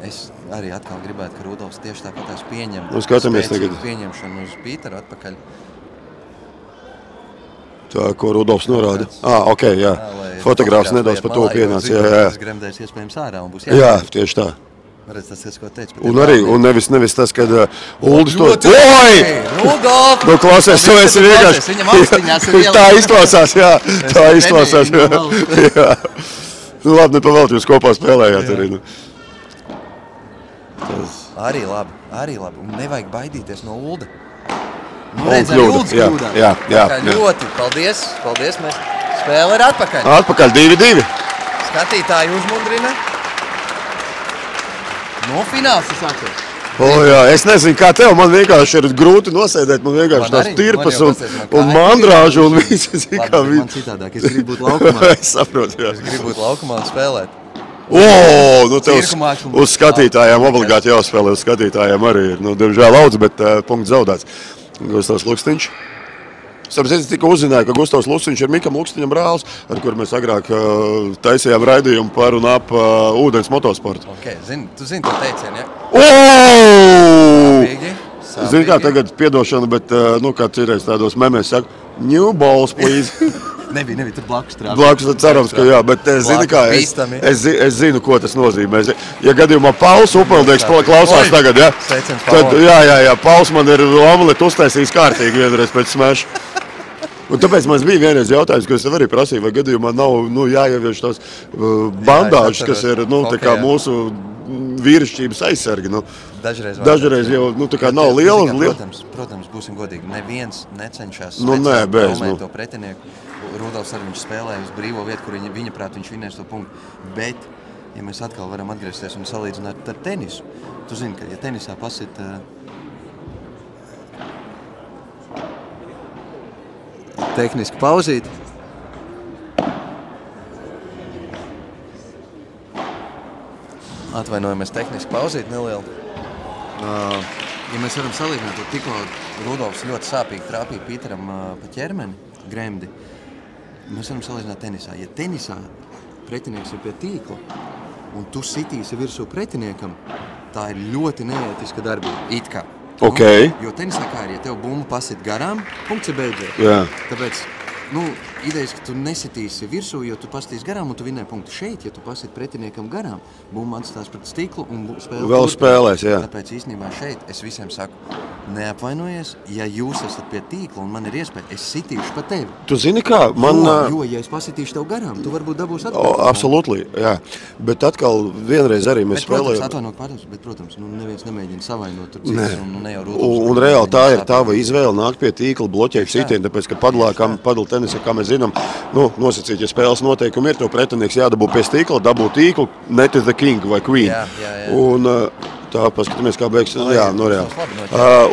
Es arī atkal gribētu, ka Rudolfs tieši tāpatās pieņem. Nu, skatāmies tagad. Pieņemšanu uz Pīteru atpakaļ. Tā, ko Rudolfs norāda. Ok, jā. Fotogrāfs nedaudz par to pienāca. Jā. Tas gremdēs iespējams ārā un būs jāsaka. Jā, tieši tā. Redz, tas, ko teicu, un nevis tas, kad Uldis to... Oi! Rudolf! Nu, klausies, tu esi vienkārši... Viņam austiņās ir tā izklausās, jā. Tā izklausās, jā. Nu, labi, nepavēlt jūs kopā spēlējāt arī. Arī labi. Un nevajag baidīties no Ulda. Nu, redz, arī Ulds kļūdā. Jā. Ļoti, paldies. Mēs spēle ir atpakaļ. Atpakaļ 2-2. Skatītāji uzmundrina. No fināls tas sāksies. Jā, es nezinu, kā tev, man vienkārši ir grūti nosēdēt, man vienkārši tās tirpas un mandrāžu un visi, kā viņi. Man citādāk, es gribu būt laukumā. Es saprotu, jā. Es gribu būt laukumā un spēlēt. Nu tev uz skatītājiem obligāti jāspēlē, uz skatītājiem arī ir, diemžēl daudz, bet punkts zaudēts. Gustavs Lukstiņš. Es tikai uzzināju, ka Gustavs Lukstiņš ir Mikam Lukstiņam brālis, ar kuru mēs agrāk taisījām raidījumu par un ap ūdens motosportu. Tu zini to teicienu, ja? Zini kā tagad piedošana, bet, kā citreiz tādos memēs saka, new balls, please. Nebija, tur blakus trāpīt. Blakus, cerams, ka jā, bet zini kā, es zinu, ko tas nozīmē. Ja gadījumā Pauls Upeldnieks klausās tagad, ja? Tad, jā, Pauls man ir omletu uztaisījis kārtīgi vienreiz pēc smeša. Un tāpēc man bija vienreiz jautājums, ko es tev arī prasīju, vai gadījumā nav jāievieš tās bandāžas, kas ir tā kā mūsu vīrišķības aizsargi. Dažreiz jau tā kā nav liela. Protams, būsim godīgi. Neviens necenšas to pretinieku. Rudolfs arī viņš spēlēja uz brīvo vietu, kur viņa prāt viņš vinēs to punktu. Bet ja mēs atkal varam atgriezties un salīdzināt ar tenisu. Tu zini, ka ja tenisā pasit tehniski pauzīt, atvainojamies tehniski pauzīt nelielu. Ja mēs varam salīdzināt, tad tikko Rudolfs ļoti sāpīgi trāpīja Pīteram pa ķermeni, gremdi, mēs varam salīdzināt tenisā. Ja tenisā pretinieks ir pie tīkla un tu sitīsi virsū pretiniekam, tā ir ļoti neētiska darbība. It kā. Okay. Jo tenisā kā ir, ja tev bumba pasit garām, punkts ir beidzies. Jā. Tāpēc, idejas, ka tu nesitīsi virsū, jo tu pasitīs garām un tu vinnēji punktu šeit, ja tu pasit pretiniekam garām, bumba atstās pret stiklu un spēle vēl spēlēs, jā. Tāpēc īstenībā šeit es visiem saku, neapvainojies, ja jūs esat pie tīkla un man ir iespēja, es sitīšu pa tevi. Tu zini kā, man... Jo, ja es pasitīšu tev garām, tu varbūt dabūsi atpakaļ. Absolūti, jā. Bet atkal vienreiz arī mēs spēlējam. Protams, neviens nemēģina savainot tur cits un ne jau Rudolfs. Un reāli tā ir tava izvēle nākt pie tīkla, bloķēt sitienu, tāpēc, ka padala tenisā, kā mēs zinām, nosacīt, ja spēles noteikumi ir, tev pretinieks jādabū pie tīkla, dabū tīklu, net is the king vai queen. Jā. Un tā, paskatāmies, kā beigs. Reāli.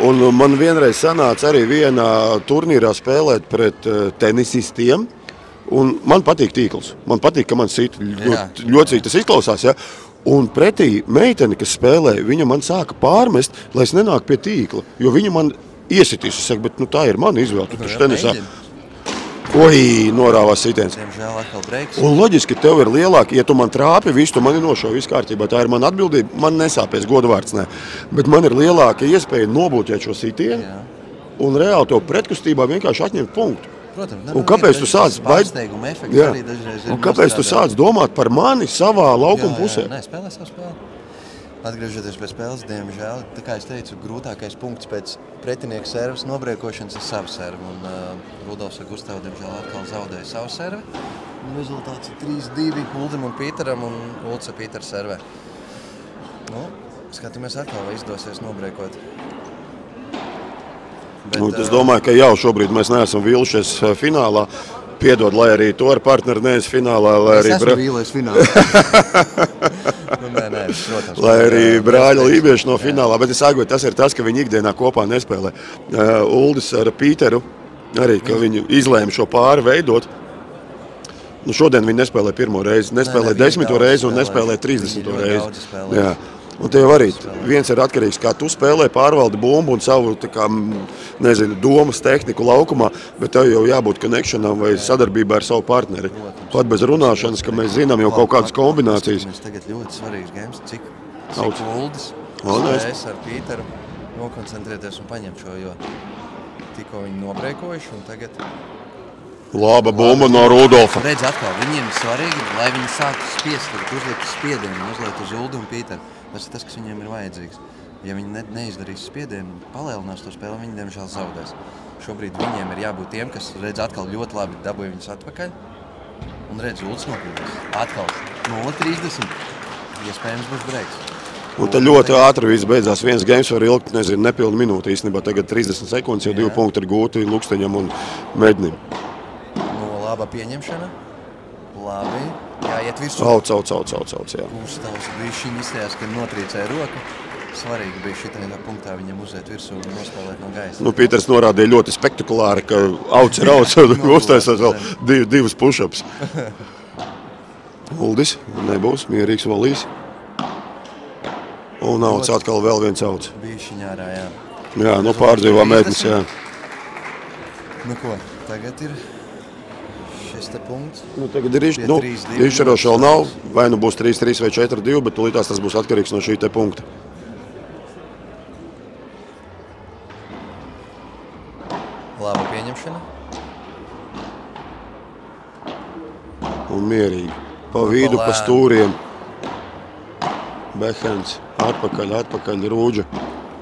Un man vienreiz sanāca arī vienā turnīrā spēlēt pret tenisistiem, un man patīk tīkls. Man patīk, ka man sit ļoti tas izklausās, ja? Un pretī meiteni, kas spēlē, viņa man sāka pārmest, lai es nenāku pie tīkla, jo viņa man iesitīs. Es saku, bet tā ir mana izvēle, tu taču tenisā. Oi, norāvās sitiens. Diemžēl atkal breiks. Un loģiski, tev ir lielāka, ja tu man trāpi, visu tu mani nošauj, viss kārtībā. Tā ir mana atbildība, man nesāpēs godu vārds, ne. Bet man ir lielāka iespēja nobloķēt šo sitienu un reāli tev pretkustībā vienkārši atņemt punktu. Protams, un kāpēc tu sāc pārsteiguma efekts arī dažreiz ir. Un kāpēc tu sāc domāt par mani savā laukuma pusē? Nē, spēlē savu spēli. Atgriežoties pēc spēles, diemžēl, tā kā es teicu, grūtākais punkts pēc pretinieka servas nobriekošanas ir savu servu. Un Rudolfs ar Gustavu, diemžēl, atkal zaudēja savu servi. Un rezultāts ir 3-2 Uldim un Pīteram un Ulds ar Pīteru servē. Skatāmies atkal, vai izdosies nobriekot. Bet, es domāju, ka jau šobrīd mēs neesam vīlušies finālā. Piedod, lai arī to ar partneri neesi finālā. Es esmu vīlies finālā. Nē, protams. Lai arī brāļa lībieši no finālā, bet es saku, tas ir tas, ka viņi ikdienā kopā nespēlē. Uldis ar Pīteru arī, ka viņi izlēma šo pāri veidot. Šodien viņi nespēlē pirmo reizi, nespēlē 10. reizi un nespēlē 30. reizi. Jā. Un tev arī viens ir atkarīgs, kā tu spēlē, pārvaldi bumbu un savu, domas tehniku laukumā, bet tev jau jābūt konekšanām vai sadarbībā ar savu partneri. Pat bez runāšanas, ka mēs zinām jau kaut kādas kombinācijas. Tagad ļoti svarīgs games, cik Uldis spējas ar Pīteru nokoncentrēties un paņemt šo, jo tikko viņi nobreikojuši un tagad... Laba bumba no Rudolfa. Redz atkal, viņiem ir svarīgi, lai viņi sāktu spiest, tagad uzlikt spiedienu, uzlikt uz Uldu un Pīteru. Tas ir tas, kas viņiem ir vajadzīgs. Ja viņi neizdarīs spiedienu un palielinās to spēli, viņi diemžēl zaudēs. Šobrīd viņiem ir jābūt tiem, kas redz atkal ļoti labi dabūja viņus atpakaļ. Un redz, Ulds nokļūdās. Atkal 0-30. Iespējams būs breiks. Un te ļoti ātri viss beidzās. Viens games var ilgt, nepilnu minūti īstenībā. Tagad 30 sekundes, jo 2 punkti ir gūti Luksteņam un Mednim. Laba pieņemšana. Labi. Jāiet virsū. Auc, jā. Gustavs bišķiņ izstājās, ka notrīcēja roku. Svarīgi bija šitajā punktā viņam uziet virsū un nospēlēt no gaisa. Pīters norādīja ļoti spektakulāri, ka auc ir auc, uztaisās vēl divas push-ups. Uldis nebūs, mierīgs valīs. Un auc atkal vēl viens auc. Bišķiņ ārā, jā. Jā, pārdzīvā Mednis, jā. Ko, tagad ir... šis te punkts. Tagad ir izšķiroši vēl nav, vai būs 3-3 vai 4-2, bet tūlītās tas būs atkarīgs no šī te punkta. Laba pieņemšana. Un mierīgi. Pa vidu, pa stūriem. Behands, atpakaļ, Rūģa.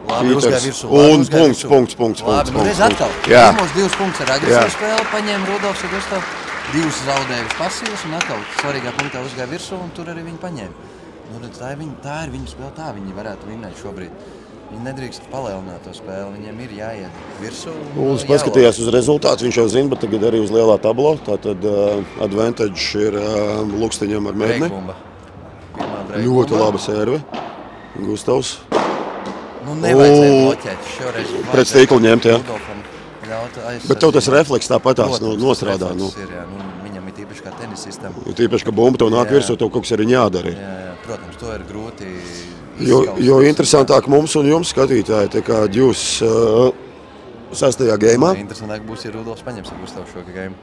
Labi, uzgāja virsū. Un punkts. Labi, reiz atkal. Pirmos 2 punktus ar agresīvu spēli paņēma Rudolfs un Gustavs. 2 zaudējuši pasīvas un atkal svarīgā punktā uzgāja virsū un tur arī viņi paņēma. Tā ir viņa spēle, tā viņi varētu vinnēt šobrīd. Viņi nedrīkst palielināt to spēli, viņiem ir jāiet virsū. Uldis paskatījās uz rezultātu, viņš jau zina, bet tagad arī uz lielā tablo. Tātad advantage ir Luksteņam ar Medni. Breakbumba. Pirmā Ļoti laba serve. Gustavs. Nu, nevajadzēja bloķēt. Šoreiz pret stīklu ņemt, jā. Bet tev tas refleks tāpatās nostrādā. Viņam ir tīpaši kā tenisistam. Tīpaši, ka bumba tev nāk virsū, tev kaut kas arī jādara. Jā, protams, to ir grūti Jo interesantāk mums un jums, skatītāji, tā kā jūs 6. geimā. Interesantāk būs, ja Rudolfs paņems ar Gustavu šo geimu.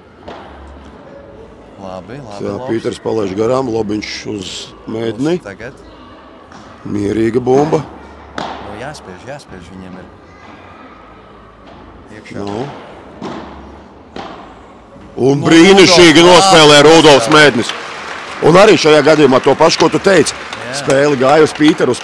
Labi. Jā, Pīters palaiž garām, lobiņš uz mēdni. Tagad. Mierīga bumba. Jāspiež viņiem ir. Iekšā. Un brīnišķīgi nospēlē Rudolfs Mēdnis. Un arī šajā gadījumā to pašu, ko tu teici. Spēle gāja uz Pīteru.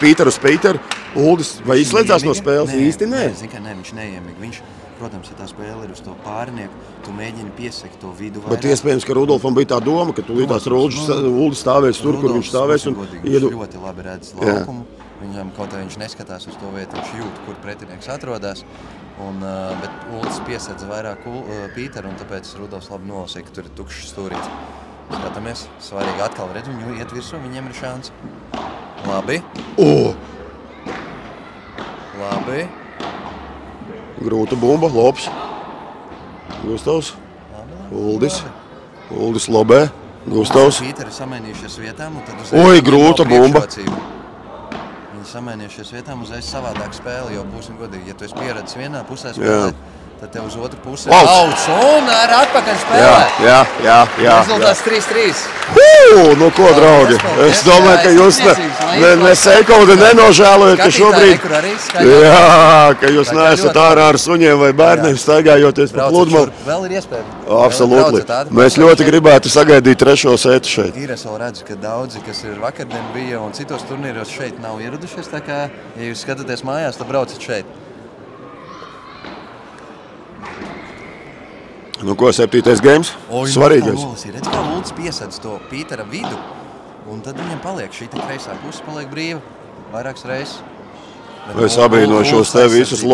Uldis, vai izslēdzās no spēles? Īsti nē. Viņš neiemig. Viņš, protams, ja tā spēle ir uz to pārnieku, tu mēģini piesekt to vidu vairāk. Bet iespējams, ka Rudolfam bija tā doma, ka tu līdās Uldis stāvēs tur, kur viņš stāvēs. Viņš ļoti labi redz laukumu. Viņam kaut kā viņš neskatās uz to vietu, viņš jūt, kur pretinieks atrodas. Bet Uldis piesedza vairāk Pīteru, un tāpēc Rudolfs labi nolasīja, ka tur ir tukšs stūrīts. Skatāmies, svarīgi atkal redz, viņu iet virsū, viņiem ir šāns. Labi. Labi. Grūta bumba, lobs. Gustavs. Uldis. Uldis lobē. Gustavs. Pīteri samainījušies vietām, un tad uzreiz grūta bumba. Viņi samainījušies vietām, uzreiz savādāk spēle, jo būsim godīgi. Ja tu esi pieredzis vienā pusē spēlēt, tad tev uz otru pusi auts un ar atpakaļ spēlē. Jā. Rezultāts 3-3. Nu ko, draugi, es domāju, ka jūs ne sekundi nenožēlojat, ka šobrīd, ka jūs neesat ārā ar suņiem vai bērniem staigājoties pa pludmali. Vēl ir iespēja. Absolūti. Mēs ļoti gribētu sagaidīt 3. setu šeit. Es vēl redzu, ka daudzi, kas ir vakardien bija un citos turnīros šeit nav ieradušies, tā kā, ja jūs skatāties mājās, tad braucat šeit. Nu ko, 7. games? Svarīgais. Redz, kā Uldis piesedz to Pītera vidu, un tad viņam paliek šī kreisā puse, paliek brīva vairākas reizes. Es abrīnošos tev visus.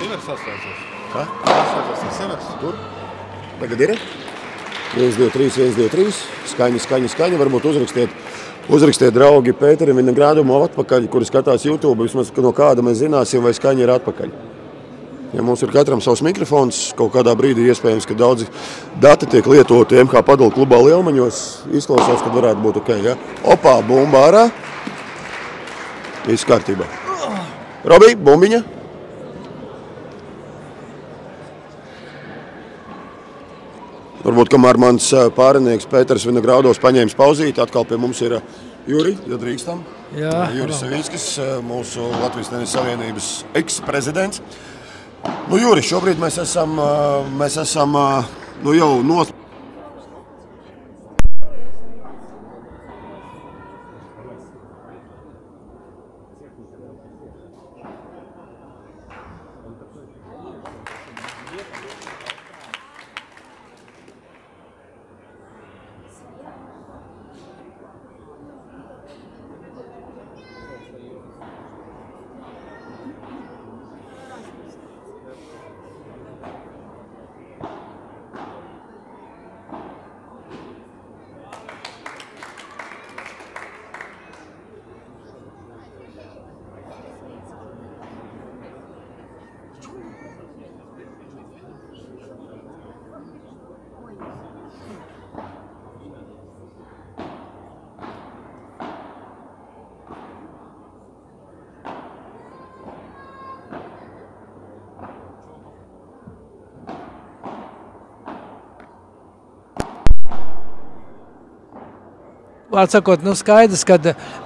Sivers sastāsies. Kā? Sastāsies Sivers. Tur? Tagad ir? 1, 2, 3, 1, 2, 3. Skaņa. Varbūt uzrakstiet draugi Pēterim Vinogrādumu atpakaļ, kuri skatās YouTube. Vismaz no kāda mēs zināsim, vai skaņa ir atpakaļ. Ja mums ir katram savs mikrofons, kaut kādā brīdī iespējams, ka daudzi dati tiek lietoti MH Padola klubā Lielmaņos, izklausās, ka varētu būt ok. Ja? Opā, bumba ārā. Viss kārtībā. Robi, bumbiņa. Varbūt, kamēr mans pārinieks Pēters Vinogrādos paņēmis pauzīti, atkal pie mums ir Juri, ja drīkstam. Jā. Juris Savīckis, mūsu Latvijas Tenisa Savienības eks-prezidents. Nu, Juri, šobrīd mēs esam jau nos... Atsakot, skaidrs, ka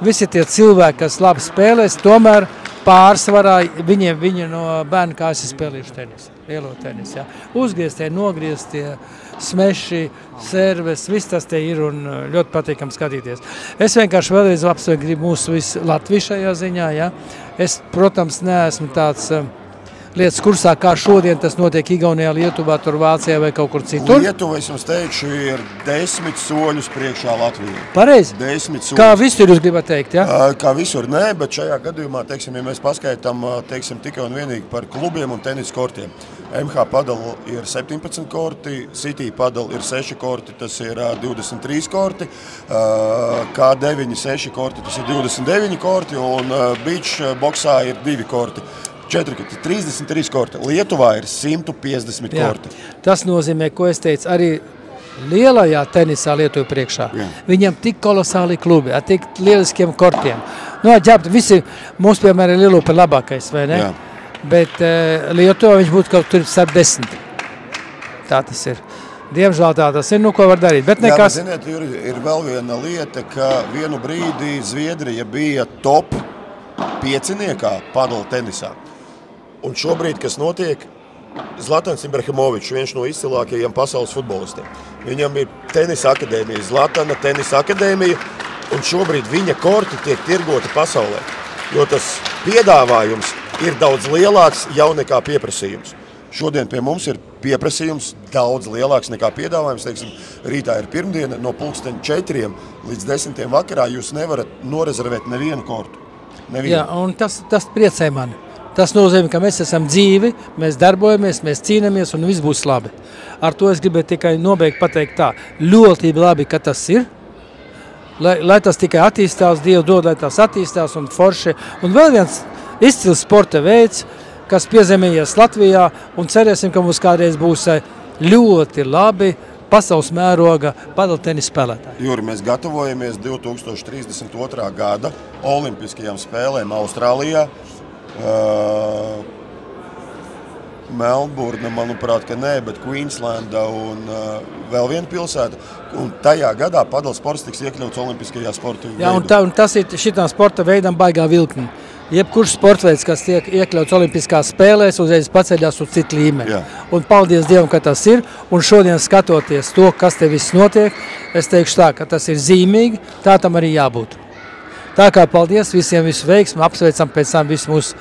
visi tie cilvēki, kas labi spēlēs, tomēr pārsvarā viņi no bērnu kājas spēlījuši tenisu, lielo tenisu. Ja. Uzgrieztie, nogrieztie, smeši, serves, viss tas te ir un ļoti patīkam skatīties. Es vienkārši vēlreiz apsveikt gribu mūsu visu Latviju šajā ziņā. Ja. Es, protams, neesmu tāds lietas kursā, kā šodien tas notiek Igaunijā, Lietuvā, tur Vācijā vai kaut kur citur. Lietuva, es jums teikšu, ir 10 soļus priekšā Latvijai. Pareizi? 10 soļus. Kā visur jūs gribat teikt, ja? Kā visur nē, bet šajā gadījumā, teiksim, ja mēs paskaitām, teiksim, tikai un vienīgi par klubiem un tenis kortiem. MH Padola ir 17 korti, City Padola ir 6 korti, tas ir 23 korti, K9 6 korti, tas ir 29 korti, un beach boksā ir 2 korti. 33 korti. Lietuvā ir 150 korti. Tas nozīmē, ko es teicu, arī lielajā tenisā Lietuva priekšā. Jā. Viņam tik kolosāli klubi, ar tik lieliskiem kortiem. Nu, ģēbt, visi mums, piemēram, ir Lielupa labākais, vai ne? Jā. Bet Lietuvā viņš būtu kaut tur starp 10. Tā tas ir. Diemžēl tā tas ir, nu ko var darīt. Bet nekas... Jā, bet ziniet, ir vēl viena lieta, ka vienu brīdī Zviedrija bija top 5-niekā padola tenisā. Un šobrīd, kas notiek, Zlatans Ibrahimovičs, viens no izcilākajiem pasaules futbolistiem. Viņam ir tenisa akadēmija, Zlatana tenisa akadēmija, un šobrīd viņa korti tiek tirgoti pasaulē. Jo tas piedāvājums ir daudz lielāks jau nekā pieprasījums. Šodien pie mums ir pieprasījums daudz lielāks nekā piedāvājums. Teiksim, rītā ir pirmdiena, no 4 līdz 10 vakarā jūs nevarat norezervēt nevienu kortu. Nevienu. Jā, un tas priecē mani. Tas nozīmē, ka mēs esam dzīvi, mēs darbojamies, mēs cīnāmies un viss būs labi. Ar to es gribēju tikai nobeigt pateikt tā. Ļoti labi, ka tas ir. Lai tas tikai attīstās, Dievu dod, lai tas attīstās un forši. Un vēl viens izcils sporta veids, kas piezemējies Latvijā, un cerēsim, ka mums kādreiz būs ļoti labi pasaules mēroga padola tenisa spēlētāji. Juri, mēs gatavojamies 2032. gada Olimpiskajām spēlēm Austrālijā. Melburna, manuprāt, ka nē, bet Queenslanda un vēl viena pilsēta. Un tajā gadā padola sports tiks iekļauts Olimpiskajā sporta veidā. Jā, un tas ir šitām sporta veidām baigā vilkni. jebkurš sportveids, kas tiek iekļauts olimpiskās spēlēs, uzreiz paceļās uz citu līmeni. Jā. Un paldies Dievam, ka tas ir. Un šodien skatoties to, kas te viss notiek, es teikšu tā, ka tas ir zīmīgi, tā tam arī jābūt. Tā kā paldies visiem, visu veiksmu, apsveicam pēc tam visu mūsu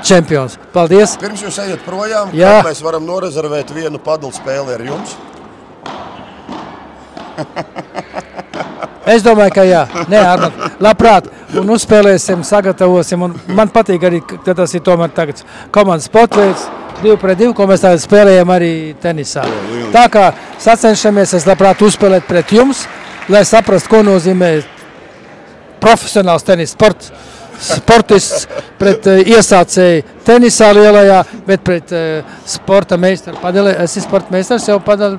čempions. Paldies! Pirms jūs ejat projām, Jā. kad mēs varam norezervēt vienu padelu spēli ar jums? Es domāju, ka jā. Nē, Arnold, labprāt. Un uzspēlēsim, sagatavosim. Un man patīk arī, ka tas ir tomēr tagad komandas sportveids 2-2, ko mēs tagad spēlējam arī tenisā. Tā kā sacenšamies, es labprāt uzspēlēt pret jums, lai saprastu, ko nozīmē profesionāls tenis sportists pret iesācēju tenisā lielajā, bet pret sporta meistaru padelē. Esi sporta meistars jau padel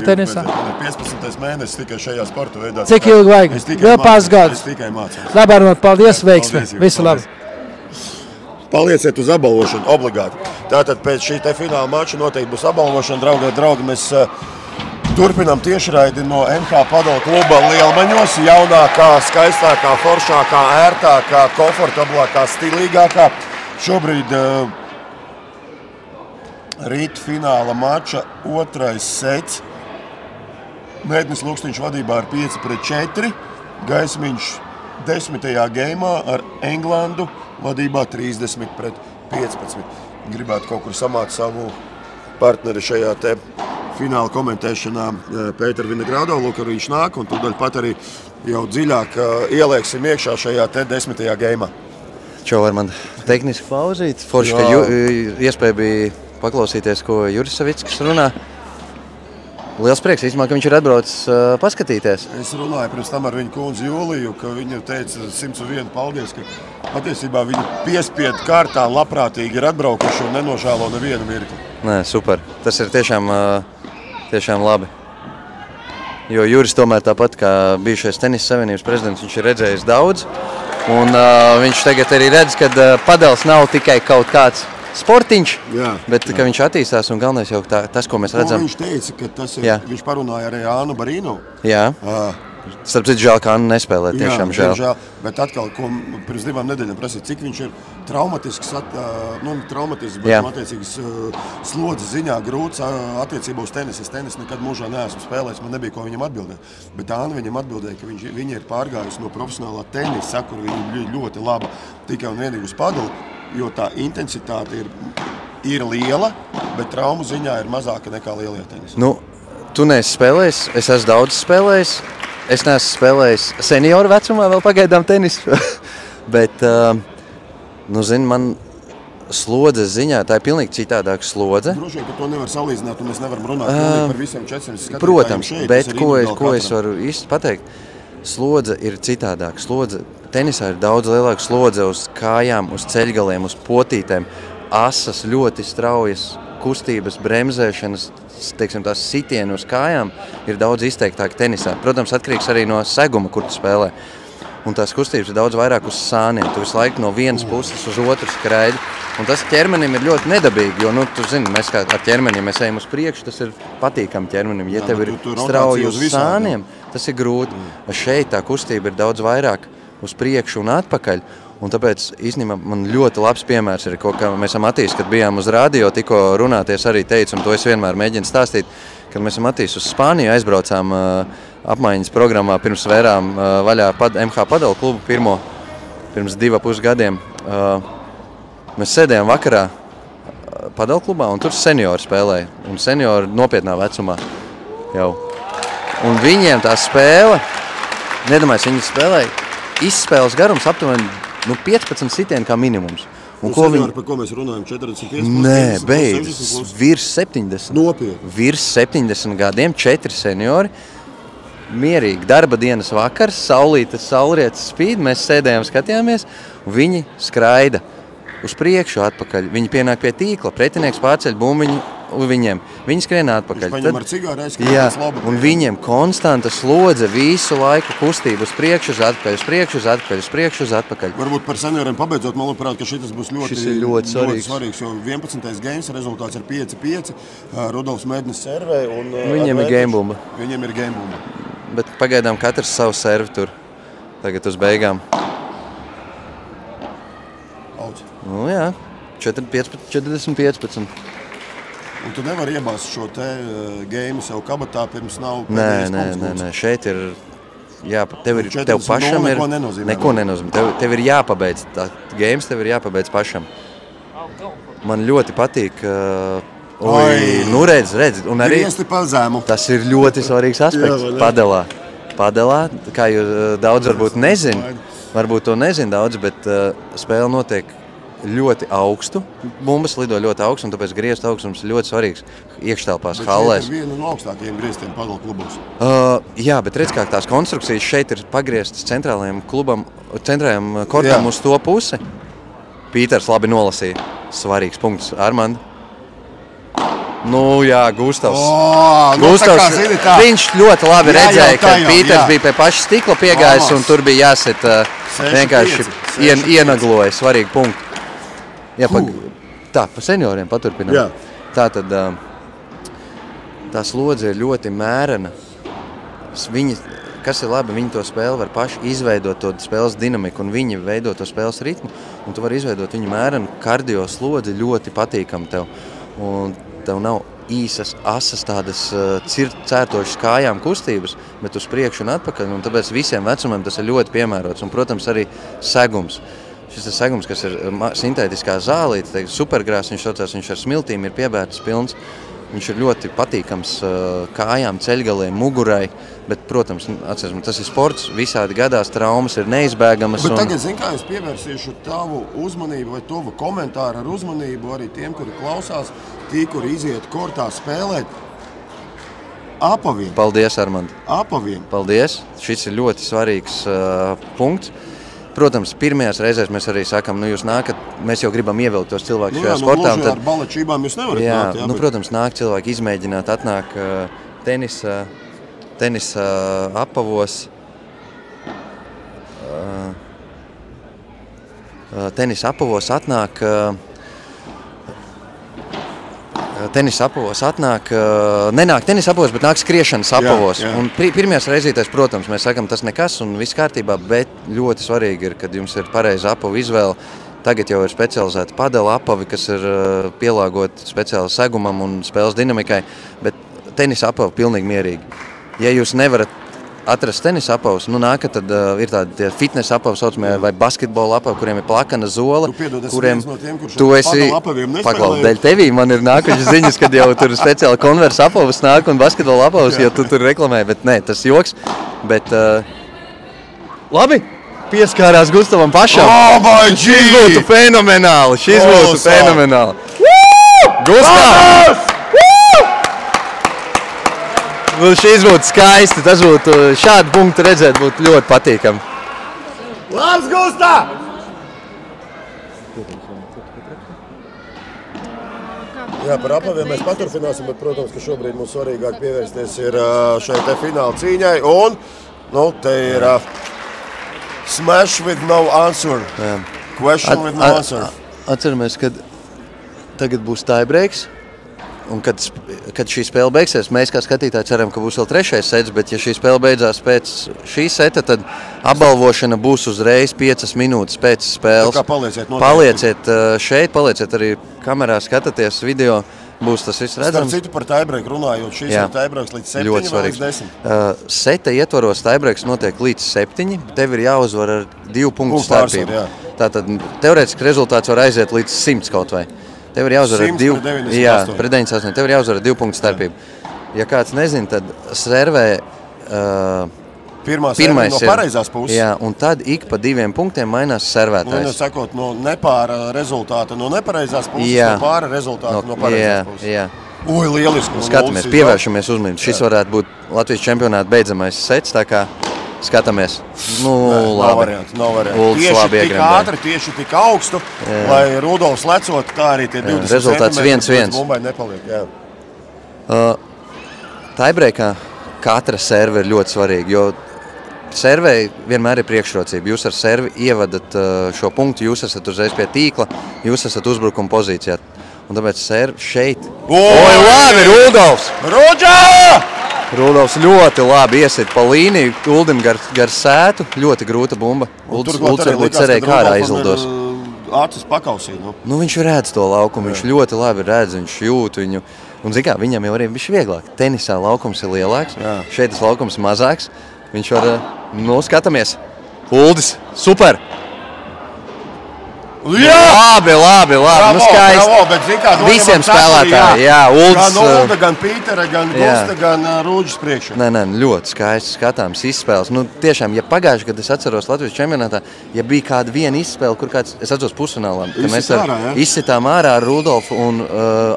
tenisā? 15. mēnesis tikai šajā sporta veidā. Cik ilgi vajag? Vēl pāris gadus. Es tikai mācos. Labi, Arnold, paldies, veiksmi. Visu labi. Palieciet uz apbalvošanu, obligāti. Tātad pēc šī te fināla mača noteikti būs apbalvošana. Draugi, mēs turpinām tiešraidi no MH Padola kluba Lielmaņos. Jaunākā, skaistākā, foršākā, ērtākā, komfortablākā, stilīgākā. Šobrīd rīt fināla mača otrais sets. Mēdnis Lukstiņš vadībā ar 5-4. Gaismiņš 10. geimā ar Englandu vadībā 30-15. Gribētu kaut kur samāt savu partneri šajā te fināla komentēšanā Pēteru Vinagrādovu, ka viņš nāk, un tūdaļ pat arī jau dziļāk ielieksim iekšā šajā te 10. geimā. Čo var man tehniski pauzīt? Forši, ka iespēja bija paklausīties, ko Juris Savickis runā. Liels prieks, īstenībā, ka viņš ir atbraucis paskatīties. Es runāju pirms tam ar viņu kundzi Jūliju, ka viņa teica 101 paldies, ka patiesībā viņa piespiedu kārtā labprātīgi ir atbraukuši un nenožēlo nevienu mirkli. Nē, super. Tas ir tiešām labi. Jo Juris tomēr tāpat kā bijušais Tenisa Savienības prezidents, viņš ir redzējis daudz. Un viņš tagad arī redz, ka padels nav tikai kaut kāds sportiņš, bet ka viņš attīstās un galvenais jau tas, ko mēs redzam. Viņš teica, ka tas ir, viņš parunāja arī Ānu Barīnu. Jā. Starp citu, žēl, ka Anna nespēlē, tiešām žēl. Bet atkal, ko pirms 2 nedēļām prasīja, cik viņš ir traumatisks, bet attiecīgas slodzes ziņā grūts attiecībā uz tenisu. Es tenisu nekad mūžā neesmu spēlējis, man nebija ko viņam atbildēt. Bet Anna viņam atbildēja, ka viņa ir pārgājusi no profesionālā tenisa, kur viņa ļoti laba tikai un vienīgi uz padeli, jo tā intensitāte ir liela, bet traumu ziņā ir mazāka nekā lielie tenisi. Nu, tu neesi spēlējis, es esmu daudz spēlējis. Es neesmu spēlējis senioru vecumā vēl pagaidām tenisu, bet, zini, man slodzes ziņā, tā ir pilnīgi citādāka slodze. Droši vien, ka to nevar salīdzināt, un mēs nevaram runāt par visiem 400 skatītājiem. Protams, bet ko es varu īsti pateikt, slodze ir citādāka. Tenisā ir daudz lielāka slodze uz kājām, uz ceļgaliem, uz potītēm, asas, ļoti straujas kustības, bremzēšanas, teiksim, tās sitieni uz kājām ir daudz izteiktāki tenisā. Protams, atkarīgs arī no seguma, kur tu spēlē. Un tās kustības ir daudz vairāk uz sāniem. Tu visu laiku no vienas puses uz otru skraidi. Un tas ķermenim ir ļoti nedabīgi, jo, tu zini, mēs kā ar ķermenim mēs ejam uz priekšu, tas ir patīkam ķermenim. Ja tev ir strauji uz sāniem, tas ir grūti. Šeit tā kustība ir daudz vairāk uz priekšu un atpakaļ. Un tāpēc īstenībā man ļoti labs piemērs ir, ko mēs esam Matīs, kad bijām uz radio, tikko runāties arī teicu, un to es vienmēr mēģinu stāstīt, kad mēs esam Matīs uz Spāniju, aizbraucām apmaiņas programmā, pirms vērām vaļā MH Padola klubu pirmo, pirms 2,5 gadiem. Mēs sēdējām vakarā Padola klubā, un tur seniori spēlēja, un seniori nopietnā vecumā jau. Un viņiem tā spēle, nedomājies, viņi spēlēja, izspēles garums aptuveni 15 sitieni kā minimums. Un seniori, par ko mēs runājam, 45? Nē, beidz, virs 70. Nopietni. Virs 70 gadiem, 4 seniori. Mierīgi, darba dienas vakars, saulrietis spīd, mēs sēdējām, skatījāmies, un viņi skraida uz priekšu, atpakaļ. Viņi pienāk pie tīkla, pretinieks pārceļ bumbiņu viņiem. Viņi skrien atpakaļ. Viņš paņem ar cigāru aizskatīt. Jā, un viņiem konstanta slodze visu laiku kustību uz priekšu, uz atpakaļ, uz priekšu, uz atpakaļ, uz priekšu, uz atpakaļ. Varbūt par senioriem pabeidzot, man liekas, ka šis būs ļoti svarīgs, jo 11. games rezultāts ir 5-5, Rudolfs Mēdnis servē. Viņiem ir gamebumba. Viņiem ir gamebumba. Bet pagaidām katrs savu servi tur, tagad uz beigām. Daudz. Nu, jā, 40-15. Un tu nevari iebāzt šo te game sev kabatā, pirms nav Nē, šeit ir, jā, tev pašam ir, neko nenozīmē. Tev ir jāpabeidz, games tev ir jāpabeidz pašam. Man ļoti patīk, nu redz, un arī tas ir ļoti svarīgs aspekts padelā, kā jūs daudz varbūt to nezin daudz, bet spēle notiek ļoti augstu, bumbas lido ļoti augstu, un tāpēc griezt augstums ir ļoti svarīgs iekštelpās, hallēs. Bet šeit ir viena no augstākajiem grieztiem padola klubos. Jā, bet redz, kā tās konstrukcijas šeit ir pagrieztas centrālajiem kortam uz to pusi. Pīters labi nolasīja. Svarīgs punkts. Armand. Nu jā, Gustavs. Viņš ļoti labi redzēja, ka Pīters bija pie paša stikla piegājis, un tur bija jāsit vienkārši ienagloja svarīgu punktu. Jā, pa senioriem paturpinām. Jā. Tātad tā slodze ir ļoti mērena. Kas ir labi, viņi to spēli var paši izveidot to spēles dinamiku, un viņi veido to spēles ritmu, un tu vari izveidot viņu mērenu kardio slodzi ļoti patīkam tev. Un tev nav īsas, asas tādas cērtošas kājām kustības, bet uz priekšu un atpakaļ, un tāpēc visiem vecumiem tas ir ļoti piemērots. Un, protams, arī segums. Šis ir segums, kas ir sintētiskā zālīte, supergrās, viņš ar smiltīm ir piebērts pilns. Viņš ir ļoti patīkams kājām, ceļgaliem, mugurai, bet, protams, atcerēsim, tas ir sports, visādi gadās, traumas ir neizbēgamas. Bet tagad, kā es pievērsīšu tavu uzmanību vai tavu komentāru ar uzmanību arī tiem, kuri klausās, tie, kuri iziet kortā spēlēt. Apaviem. Paldies, Armand. Apaviem. Paldies. Šis ir ļoti svarīgs punkts. Protams, pirmajās reizēs mēs arī sakam, jūs nākat, mēs jau gribam ievilkt tos cilvēkus šajā sportā. Ar balečībām jūs nevarat nākt. Jā, protams, nāk cilvēki izmēģināt, atnāk tenisa apavos. Tenisa apavos atnāk nenāk tenisa apavos, bet nāk skriešanas apavos. Jā. Un pirmajās reizītēs, protams, mēs sakam, tas nekas un viss kārtībā, bet ļoti svarīgi ir, kad jums ir pareiza apavu izvēle. Tagad jau ir specializēta padela apavi, kas ir pielāgota speciāli segumam un spēles dinamikai, bet tenisa apavi pilnīgi mierīgi. Ja jūs nevarat atrast tenisa apavus, nākat, tad ir tādi fitness apavi saucamie vai basketbola apavi, kuriem ir plakana zola, kuriem tu esi paklaut dēļ tevī. Man ir nākuši ziņas, kad jau tur speciāli konversa apavus nāk un basketbola apavus, jo tu tur reklamē, bet nē, tas joks. Bet labi, pieskārās Gustavam pašam. Šis būtu fenomenāli, Gustav! Šis būtu skaisti, tas būtu šādu punktu redzēt, būtu ļoti patīkami. Labs, Gustav! Jā, par apaviem mēs paturpināsim, bet, protams, ka šobrīd mums svarīgāk pievērsties ir šai te fināla cīņai. Un, te ir smash with no answer. Jā. Question with no answer. Atceramies, kad tagad būs tiebreaks. Un kad šī spēle beigsies, mēs kā skatītāji ceram, ka būs vēl trešais sets, bet ja šī spēle beidzās pēc šī seta, tad apbalvošana būs uzreiz 5 minūtes pēc spēles. Tā kā palieciet šeit, palieciet arī kamerā, skatāties video, būs tas viss redzams. Starp citu par tiebreak runājot, šīs ir tiebreaks līdz 7 vai līdz 10? Seta ietvaros tiebreaks notiek līdz 7, tev ir jāuzvar ar 2 punktu starpību. Tātad teorētiski rezultāts var aiziet līdz 100 kaut vai. Tev ir jāuzvar ar 2 tev ir jāuzvar ar 2 punktu starpību. Ja kāds nezin, tad servē pirmais no pareizās puses. Jā, un tad ik pa 2 punktiem mainās servētājs. Sakot, no nepāra rezultāta no nepareizās puses, no pāra rezultāta no pareizās puses. Jā. Ui, lieliski. Skatāmies, pievēršamies uzmanību. Šis varētu būt Latvijas čempionāta beidzamais sets, tā kā skatāmies. Nav variantu. Tieši tik ātri, tieši tik augstu, lai Rudolfs lecot, tā arī tie 20 rezultāts 1-1. Mumbai nepaliek, Tiebreakā katra serve ir ļoti svarīga, jo servei vienmēr ir priekšrocība. Jūs ar servi ievadat šo punktu, jūs esat uzreiz pie tīkla, jūs esat uzbrukuma pozīcijā. Un tāpēc servi šeit. Labi, Rudolfs! Rudolfs ļoti labi iesit pa līniju, Uldim gar sētu, ļoti grūta bumba. Ulds cerēja, kā ārā izlidos. acis pakausī. Nu, viņš redz to laukumu, viņš ļoti labi redz, viņš jūt viņu. Un, zin kā, viņam jau arī viņš vieglāk. Tenisā laukums ir lielāks, šeit tas laukums ir mazāks. Viņš var, skatāmies. Uldis, super! Labi. Bravo, skaisti. Bet, zin kā, visiem spēlētāji, Uldis. Gan Ulda, gan Pītera, gan Gusta, gan Rūģis priekšā. Nē, ļoti skaisti skatāms izspēles. Nu, tiešām, ja pagājuši, kad es atceros Latvijas čempionātā, ja bija kāda viena izspēle, kur kāds, es atceros pusfinālā, ka mēs izsitām ārā ar Rudolfu un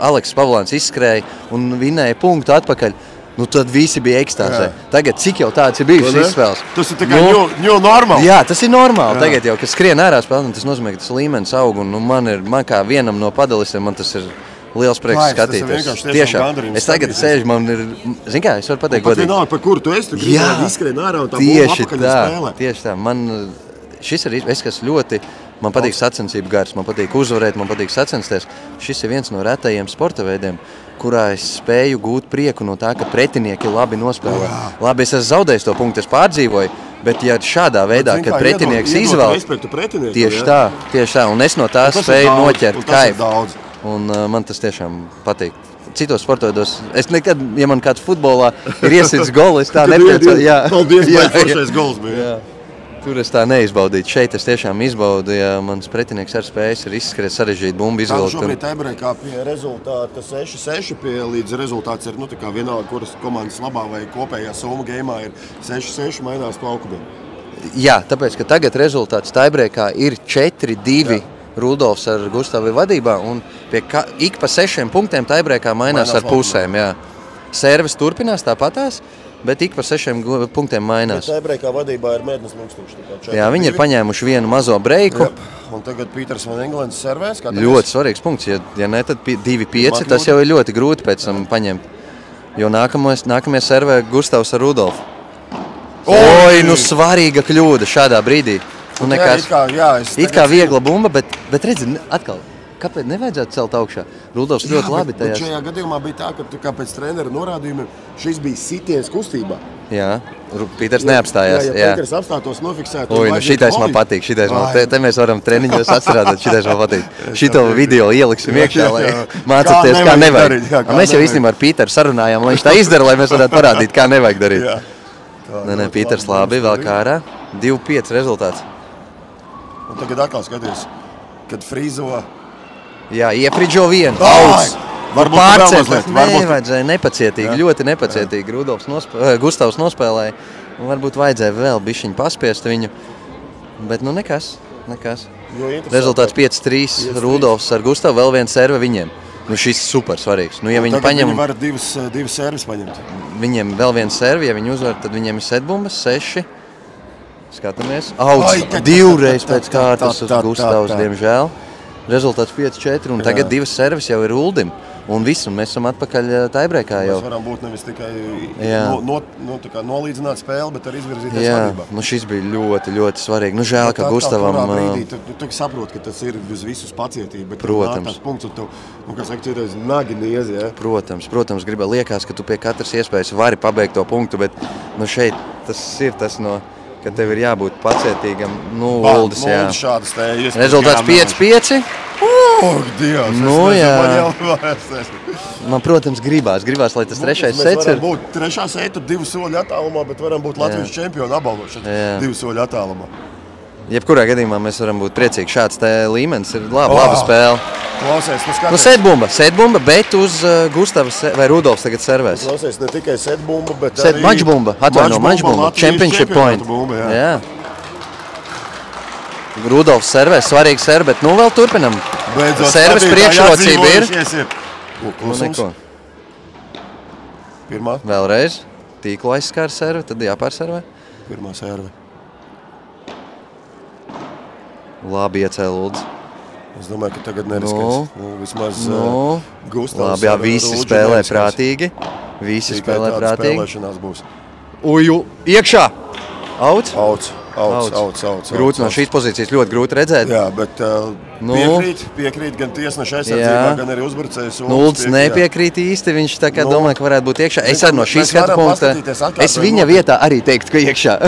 Aleksis Pavlāns izskrēja un vinēja punktu atpakaļ. Nu, tad visi bija ekstāzē. Tagad cik jau tāds ir bijušas izspēles? Tas ir tikai new normal. Jā, tas ir normāli. Tagad jau, kad skrien ārā spēlē, tas nozīmē, ka tas līmenis aug. Un man kā vienam no padalistiem, man tas ir liels prieks skatīties. Tiešām. Es tagad sēžu, man ir, zin kā, es varu pateikt godīgi. Vienalga, par kuru tu esi, tu gribēji izskrien ārā un tā būtu apakaļ spēlē. Tieši tā. Šis ir, kas ļoti, man patīk sacensību gars, man patīk uzvarēt, man patīk sacensties. Šis ir viens no retajiem sporta veidiem, kurā es spēju gūt prieku no tā, ka pretinieki labi nospēlē. Labi, es esmu zaudējis to punktu, es pārdzīvoju, bet ja šādā veidā, kad pretinieks izvēl, tieši tā, un es no tā spēju noķert kaifu. Un man tas tiešām patīk. Citos sportoveidos, es nekad, ja man kāds futbolā ir iesits golu, es tā nepriecāju. Paldies, foršais gols bija. Tur es tā neizbaudīju. Šeit es tiešām izbaudu, ja mans pretinieks ar spējas ir izskriet sarežģīt bumbu izvilkt. Šobrīd taibrēkā pie rezultāta 6-6, līdz rezultāts ir, tā kā vienalga, kuras komandas labā vai kopējā summa geimā ir 6-6, mainās plaukumiem. Jā, tāpēc, ka tagad rezultāts taibrēkā ir 4-2 Rudolfs ar Gustavu vadībā, un ik pa 6 punktiem taibrēkā mainās ar pusēm. Jā. Servis turpinās tāpatās, bet ik pa 6 punktiem mainās. Bet taibrēkā vadībā ir Mēdnes Lukstūks. Jā, viņi ir paņēmuši vienu mazo breiku. Un tagad Pīters Van Englens servēs. Ļoti svarīgs punkts. Ja ne, tad 2-5, tas jau ir ļoti grūti pēc tam paņemt. Jo nākamie servē Gustavs ar Rudolfu. Oi, svarīga kļūda šādā brīdī. Nu, nekas. It kā viegla bumba, bet redzi, atkal. Kāpēc nevajadzētu celt augšā? Rudolfs ļoti labi tajās. Bet šajā gadījumā bija tā, ka kā pēc trenera norādījumiem šis bija sitiens kustībā. Jā, Pīters neapstājās. Ja Pīters apstātos nofiksēt. Oi, šitais man patīk. Te mēs varam treniņos atcerādāt, šitais man patīk. Šito video ieliksim iekšā, lai mācāties, kā nevajag. Mēs jau īstenībā ar Pīteru sarunājām, lai viņš tā izdara, lai mēs varētu parādīt, kā nevajag darīt. Nē, Pīters labi, vēl kā ārā. 2-5 rezultāts. Un tagad atkal skaties, kad frizo. Jā, iefridžo vienu. Auds. Varbūt pārcentlēt. Nevajadzēja nepacietīgi, ļoti nepacietīgi. Gustavs nospēlēja. Varbūt vajadzēja vēl bišķiņu paspiest viņu. Bet nekas. Rezultāts 5-3. Rudolfs ar Gustavu, vēl viens serve viņiem. Šis super svarīgs. Ja viņi paņem, viņi var divas servis paņemt. Viņiem vēl viens servi, ja viņi uzvar, tad viņiem ir setbumbas, 6. Skatāmies. Auds. Divreiz pēc kārtas uz Gustavs, diemžēl. Rezultāts 5-4, un tagad 2 servis jau ir Uldim. Un viss, un mēs esam atpakaļ taibrēkā jau. Mēs varam būt nevis tikai nolīdzināt spēli, bet arī izvirzīties vadībā. Šis bija ļoti, ļoti svarīgi. Žēl, ka Gustavam... Tu saproti, ka tas ir uz visus pacietību, bet protams. Tas punkts, un tu, kā saka, citreiz nagi niezi, ja? Protams, liekas, ka tu pie katras iespējas vari pabeigt to punktu, bet šeit tas ir tas no... ka tev ir jābūt pacietīgam. Uldis, jā. Rezultāts 5-5. Dievs, man, protams, gribās, lai tas trešais sets ir. Mēs varam būt trešā seta 2 soļu attālumā, bet varam būt Latvijas čempionu apbalvošana 2 soļu attālumā. Jebkurā gadījumā mēs varam būt priecīgi. Šāds līmenis ir laba spēle. Klausies, skaties. Setbumba, bet uz Gustavas vai Rudolfs tagad servēs. Klausies, ne tikai setbumba, bet arī... Mačbumba. Championship point. Jā. Rudolfs servēs, svarīgi serve, bet vēl turpinam. Serves priekšrocība ir. Neko. Pirmā. Vēlreiz. Tīklu aizskāra serve, tad jāpārservē. Pirmā serve. Labi iecēla Uldis. Es domāju, ka tagad neriskēs. Vismaz Gustavs. Labi, jā, visi spēlē prātīgi. Visi spēlē prātīgi. Spēlēšanās būs. Iekšā! Auts. Grūti no šīs pozīcijas ļoti grūti redzēt. Jā, bet Piekrīt gan tiesneša aizsardzībā, gan arī uzbrucējs. Uldis nepiekrīt īsti, viņš tā kā domā, ka varētu būt iekšā. Es arī no šīs skatu punkta, es viņa vietā arī teiktu, ka iekšā.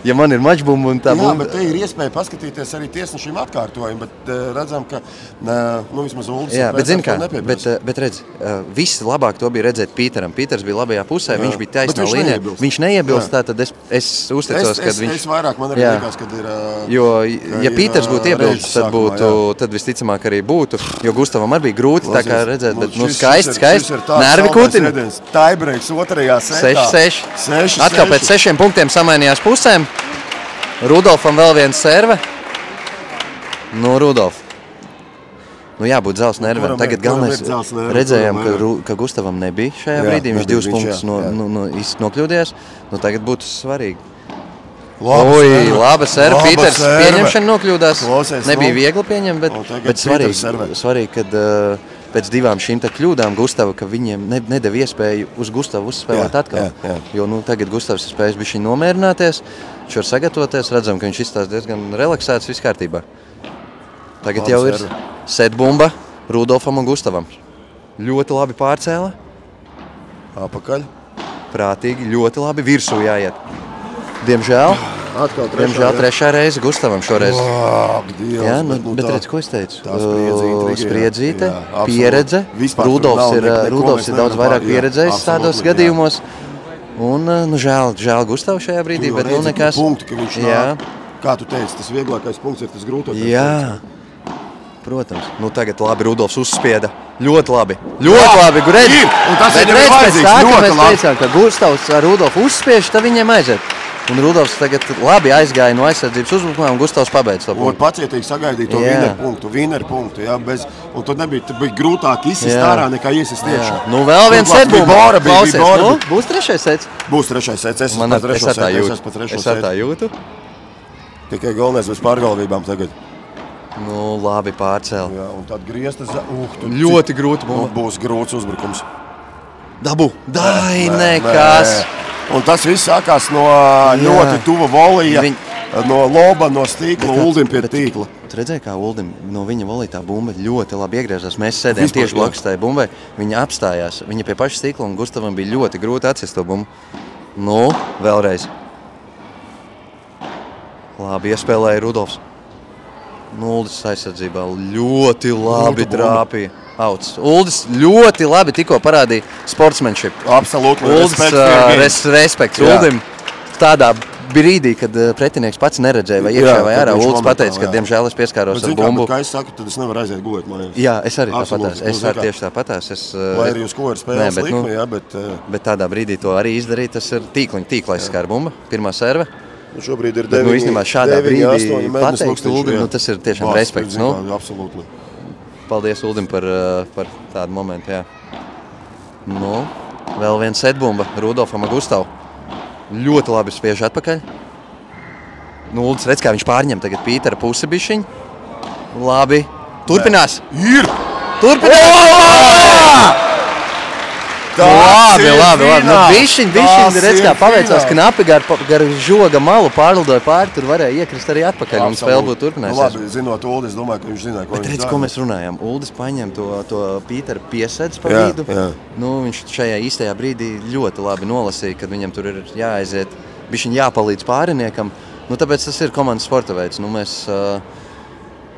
Ja man ir mačbumba un tā Jā, bumba. bet te ir iespēja paskatīties arī tiesnešiem atkārtojumu, bet redzam, ka vismaz Uldis Jā, bet zini kā, bet redz, viss labāk to bija redzēt Pīteram. Pīters bija labajā pusē, viņš bija taisnā līnijā. Viņš neiebilst, tātad es uzticos, kad viņš... Es vairāk man arī liekas, kad ir... Jo, ja Pīters būtu iebilst, tad visticamāk arī būtu, jo Gustavam arī bija grūti tā kā redzēt, bet skaisti, nervi kutina. Taibreiks otrajā setā. 6-6. Atkal pēc 6 punktiem samainījās pusēm. Rudolfam vēl viens serve. Rudolf. Jābūt dzels nerviem. Tagad galvenais redzējām, ka Gustavam nebija šajā brīdī. Viņš 2 punktus nokļūdījās. Tagad būtu svarīgi. Laba serve. Pīters pieņemšana nokļūdās. Nebija viegli pieņemt, bet svarīgi, kad pēc 2 šīm kļūdām Gustava, ka viņiem nedeva iespēju uz Gustavu uzspēlēt atkal. Jo tagad Gustavs ir spējis bišķiņ nomierināties, viņš var sagatavoties, redzam, ka viņš izstās diezgan relaksēts, viss kārtībā. Tagad jau ir setbumba Rudolfam un Gustavam. Ļoti labi pārcēla. Apakaļ. Prātīgi, ļoti labi, virsū jāiet. Diemžēl trešā reize Gustavam šoreiz. Jā, bet redz, ko es teicu? Spriedzīte, pieredze. Rudolfs ir daudz vairāk pieredzējis tādos gadījumos. Un, žēl Gustavu šajā brīdī, bet nekas. Kā tu teici, tas vieglākais punkts ir tas grūtākais. Jā, protams. Tagad labi Rudolfs uzspieda. Ļoti labi. Redz. Un tas ir vajadzīgs. Mēs teicām, ka Gustavs ar Rudolfu uzspiež, tad viņiem aiziet. Un Rudolfs tagad labi aizgāja no aizsardzības uzbrukumā un Gustavs pabeidz to punktu. Un pacietīgi sagaidīja to vineru punktu. Jā, un tad bija grūtāk izsist ārā nekā iesist iekšā. Vēl viens setbumba. Klausies, būs trešais sets? Būs trešais sets. Es tā jūtu. Tikai galvenais bez pārgalvībām tagad. Labi pārcēl. Jā, un tad grieztas. Ļoti grūti bumba. Būs grūts uzbrukums. Dabu. Nekas. Un tas viss sākās no ļoti tuva volija, no loba, no stīkla, Uldim pie tīkla. Tu redzēji, kā Uldim no viņa volija tā bumba ļoti labi iegriezās. Mēs sēdējām tieši blakus tai bumbai. Viņa apstājās. Viņa pie paša stīkla un Gustavam bija ļoti grūti atsist to bumbu. Vēlreiz. Labi iespēlēja Rudolfs. Uldis aizsardzībā ļoti labi trāpīja. Uldis ļoti labi tikko parādīja sportsmanship. Absolūti. Uldis respekts Uldim tādā brīdī, kad pretinieks pats neredzēja vai iekšā vai ārā. Uldis pateica, ka diemžēl es pieskāros ar bumbu. Kā es saku, tad es nevaru aiziet gulēt mājās. Jā, es arī tāpatās. Es arī tieši tāpatās. Lai arī uz ko ir spēles likme, jā, bet tādā brīdī to arī izdarīt, tas ir tīkla aizskāra bumba. Pirmā serve. Šobrīd ir 9, šādā brīdī 8 pateikt Uldim, tas ir tiešām respekts. Absolūti. Paldies Uldim par tādu momentu, jā. Vēl viens setbumba Rudolfam un Gustavu. Ļoti labi spiež atpakaļ. Uldis redz, kā viņš pārņem tagad Pītera pusi bišķiņ. Labi. Turpinās. Ir! Turpinās! Labi. Bišķiņ, redz, kā paveicās knapi gar žoga malu, pārlidoja pāri, tur varēja iekrist arī atpakaļ un spēle būtu turpinājusies. Labi, zinot Uldi, es domāju, ka viņš zināja, ko viņš redz, ko mēs runājām. Uldis paņem to Pītera piesēdz pa vidu. Viņš šajā īstajā brīdī ļoti labi nolasīja, kad viņam tur ir jāaiziet, bišķiņ jāpalīdz pāriniekam. Tāpēc tas ir komandas sporta veids.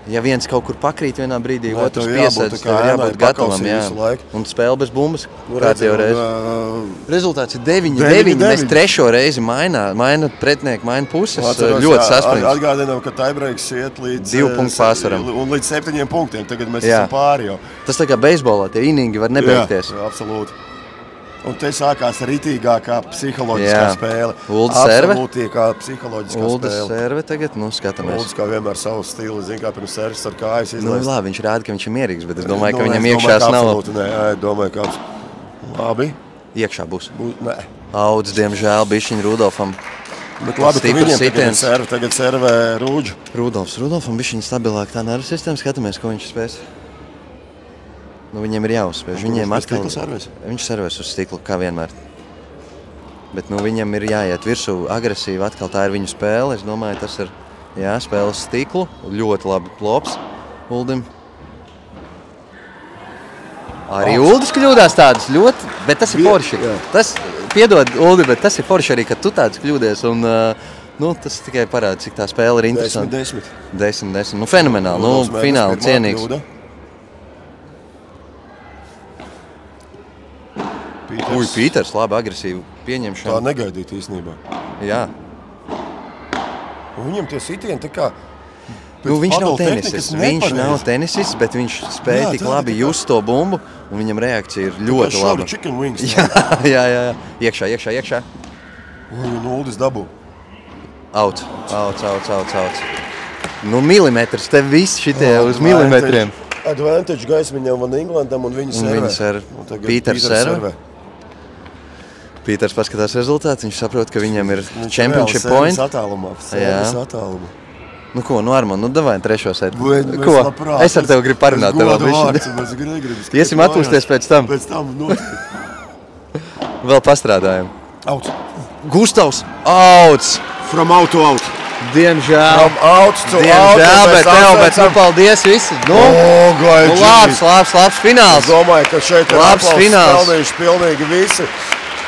Ja viens kaut kur pakrīt vienā brīdī, otrs piesēdz, tev ir jābūt gatavam, un spēle bez bumbas, kārtējo reizi. Rezultāts ir 9-9, mēs trešo reizi maina pretinieki, maina puses, ļoti saspringts. Atgādinām, ka taibreiks iet līdz 2 punktu pārsvaram. Un līdz 7 punktiem, tagad mēs esam pāri jau. Tas tā kā beisbolā, tie iningi var nebeigties. Jā, absolūti. Un te sākās ritīgākā psiholoģiskā spēle. Uldis serve. Absolūtīgā psiholoģiskā spēle. Uldis serve tagad, skatāmies. Uldis kā vienmēr savu stilu, zin kā pirms servis ar kājas izlaist. Labi, viņš rāda, ka viņš ir mierīgs, bet es domāju, ka viņam iekšās nav. Absolūti, nē, domāju, ka labi. Iekšā būs. Nē. Audz, diemžēl, bišķiņ Rudolfam. Bet labi, ka viņiem tagad servē Rūģu. Rudolfam bišķiņ stabilāk tā nervu sistēma, skatāmies, ko viņš spēs. Viņiem ir jāuzspēž. Viņš servēs uz stiklu, kā vienmēr. Bet viņam ir jāiet virsū agresīvi. Atkal tā ir viņu spēle. Es domāju, tas ir spēle uz stiklu. Ļoti labi lops. Uldim. Arī Uldis kļūdās tādas ļoti, bet tas ir forši. Tas, piedod, Uldi, bet tas ir forši arī, ka tu tāds kļūdies. Un, tas tikai parāda, cik tā spēle ir interesanta. 10. Nu, fenomenāli. Fināli cienīgs. Pīters, labi, agresīvi pieņemšana. Tā negaidīt īstenībā. Jā. Un viņam tie sitieni tā kā... Viņš nav tenisists, bet viņš spēja tik labi just to bumbu, un viņam reakcija ir ļoti laba. Chicken wings. Jā. Iekšā. Un Uldis dabū. Out. Nu, milimetrs, tev viss šitie uz milimetriem. Advantage gaismiņam Van Englandam un viņa serve. Pīters serve. Pīters paskatās rezultātu, viņš saprot, ka viņam ir championship point. Servis attālumā. Nu ko, Arman, davai trešo setu. Ko? Es ar tevi gribu parunāt. Iesim atpūsties pēc tam. Vēl pastrādājam. Out. Gustavs. Outs. From out to out. Diemžēl. From out to out. Diemžēl, bet tev paldies visi. Labs fināls. Es domāju, ka šeit ir aplausus pilnīgi visi.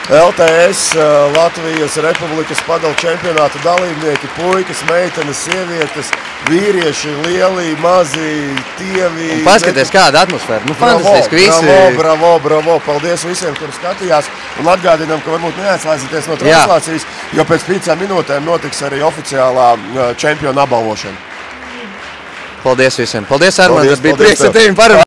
LTS Latvijas Republikas padoļu čempionāta dalībnieki, puikas, meitenes, sievietes, vīrieši, lieli, mazi, tievi. Un paskaties, kāda atmosfēra. Nu, fantastiski visi. Bravo. Paldies visiem, kuri skatījās. Un atgādinām, ka varbūt neatslēdzieties no translācijas, jo pēc 5 minūtēm notiks arī oficiālā čempiona apbalvošana. Paldies visiem. Paldies, Armand. Bija prieks ar tevi parunāt.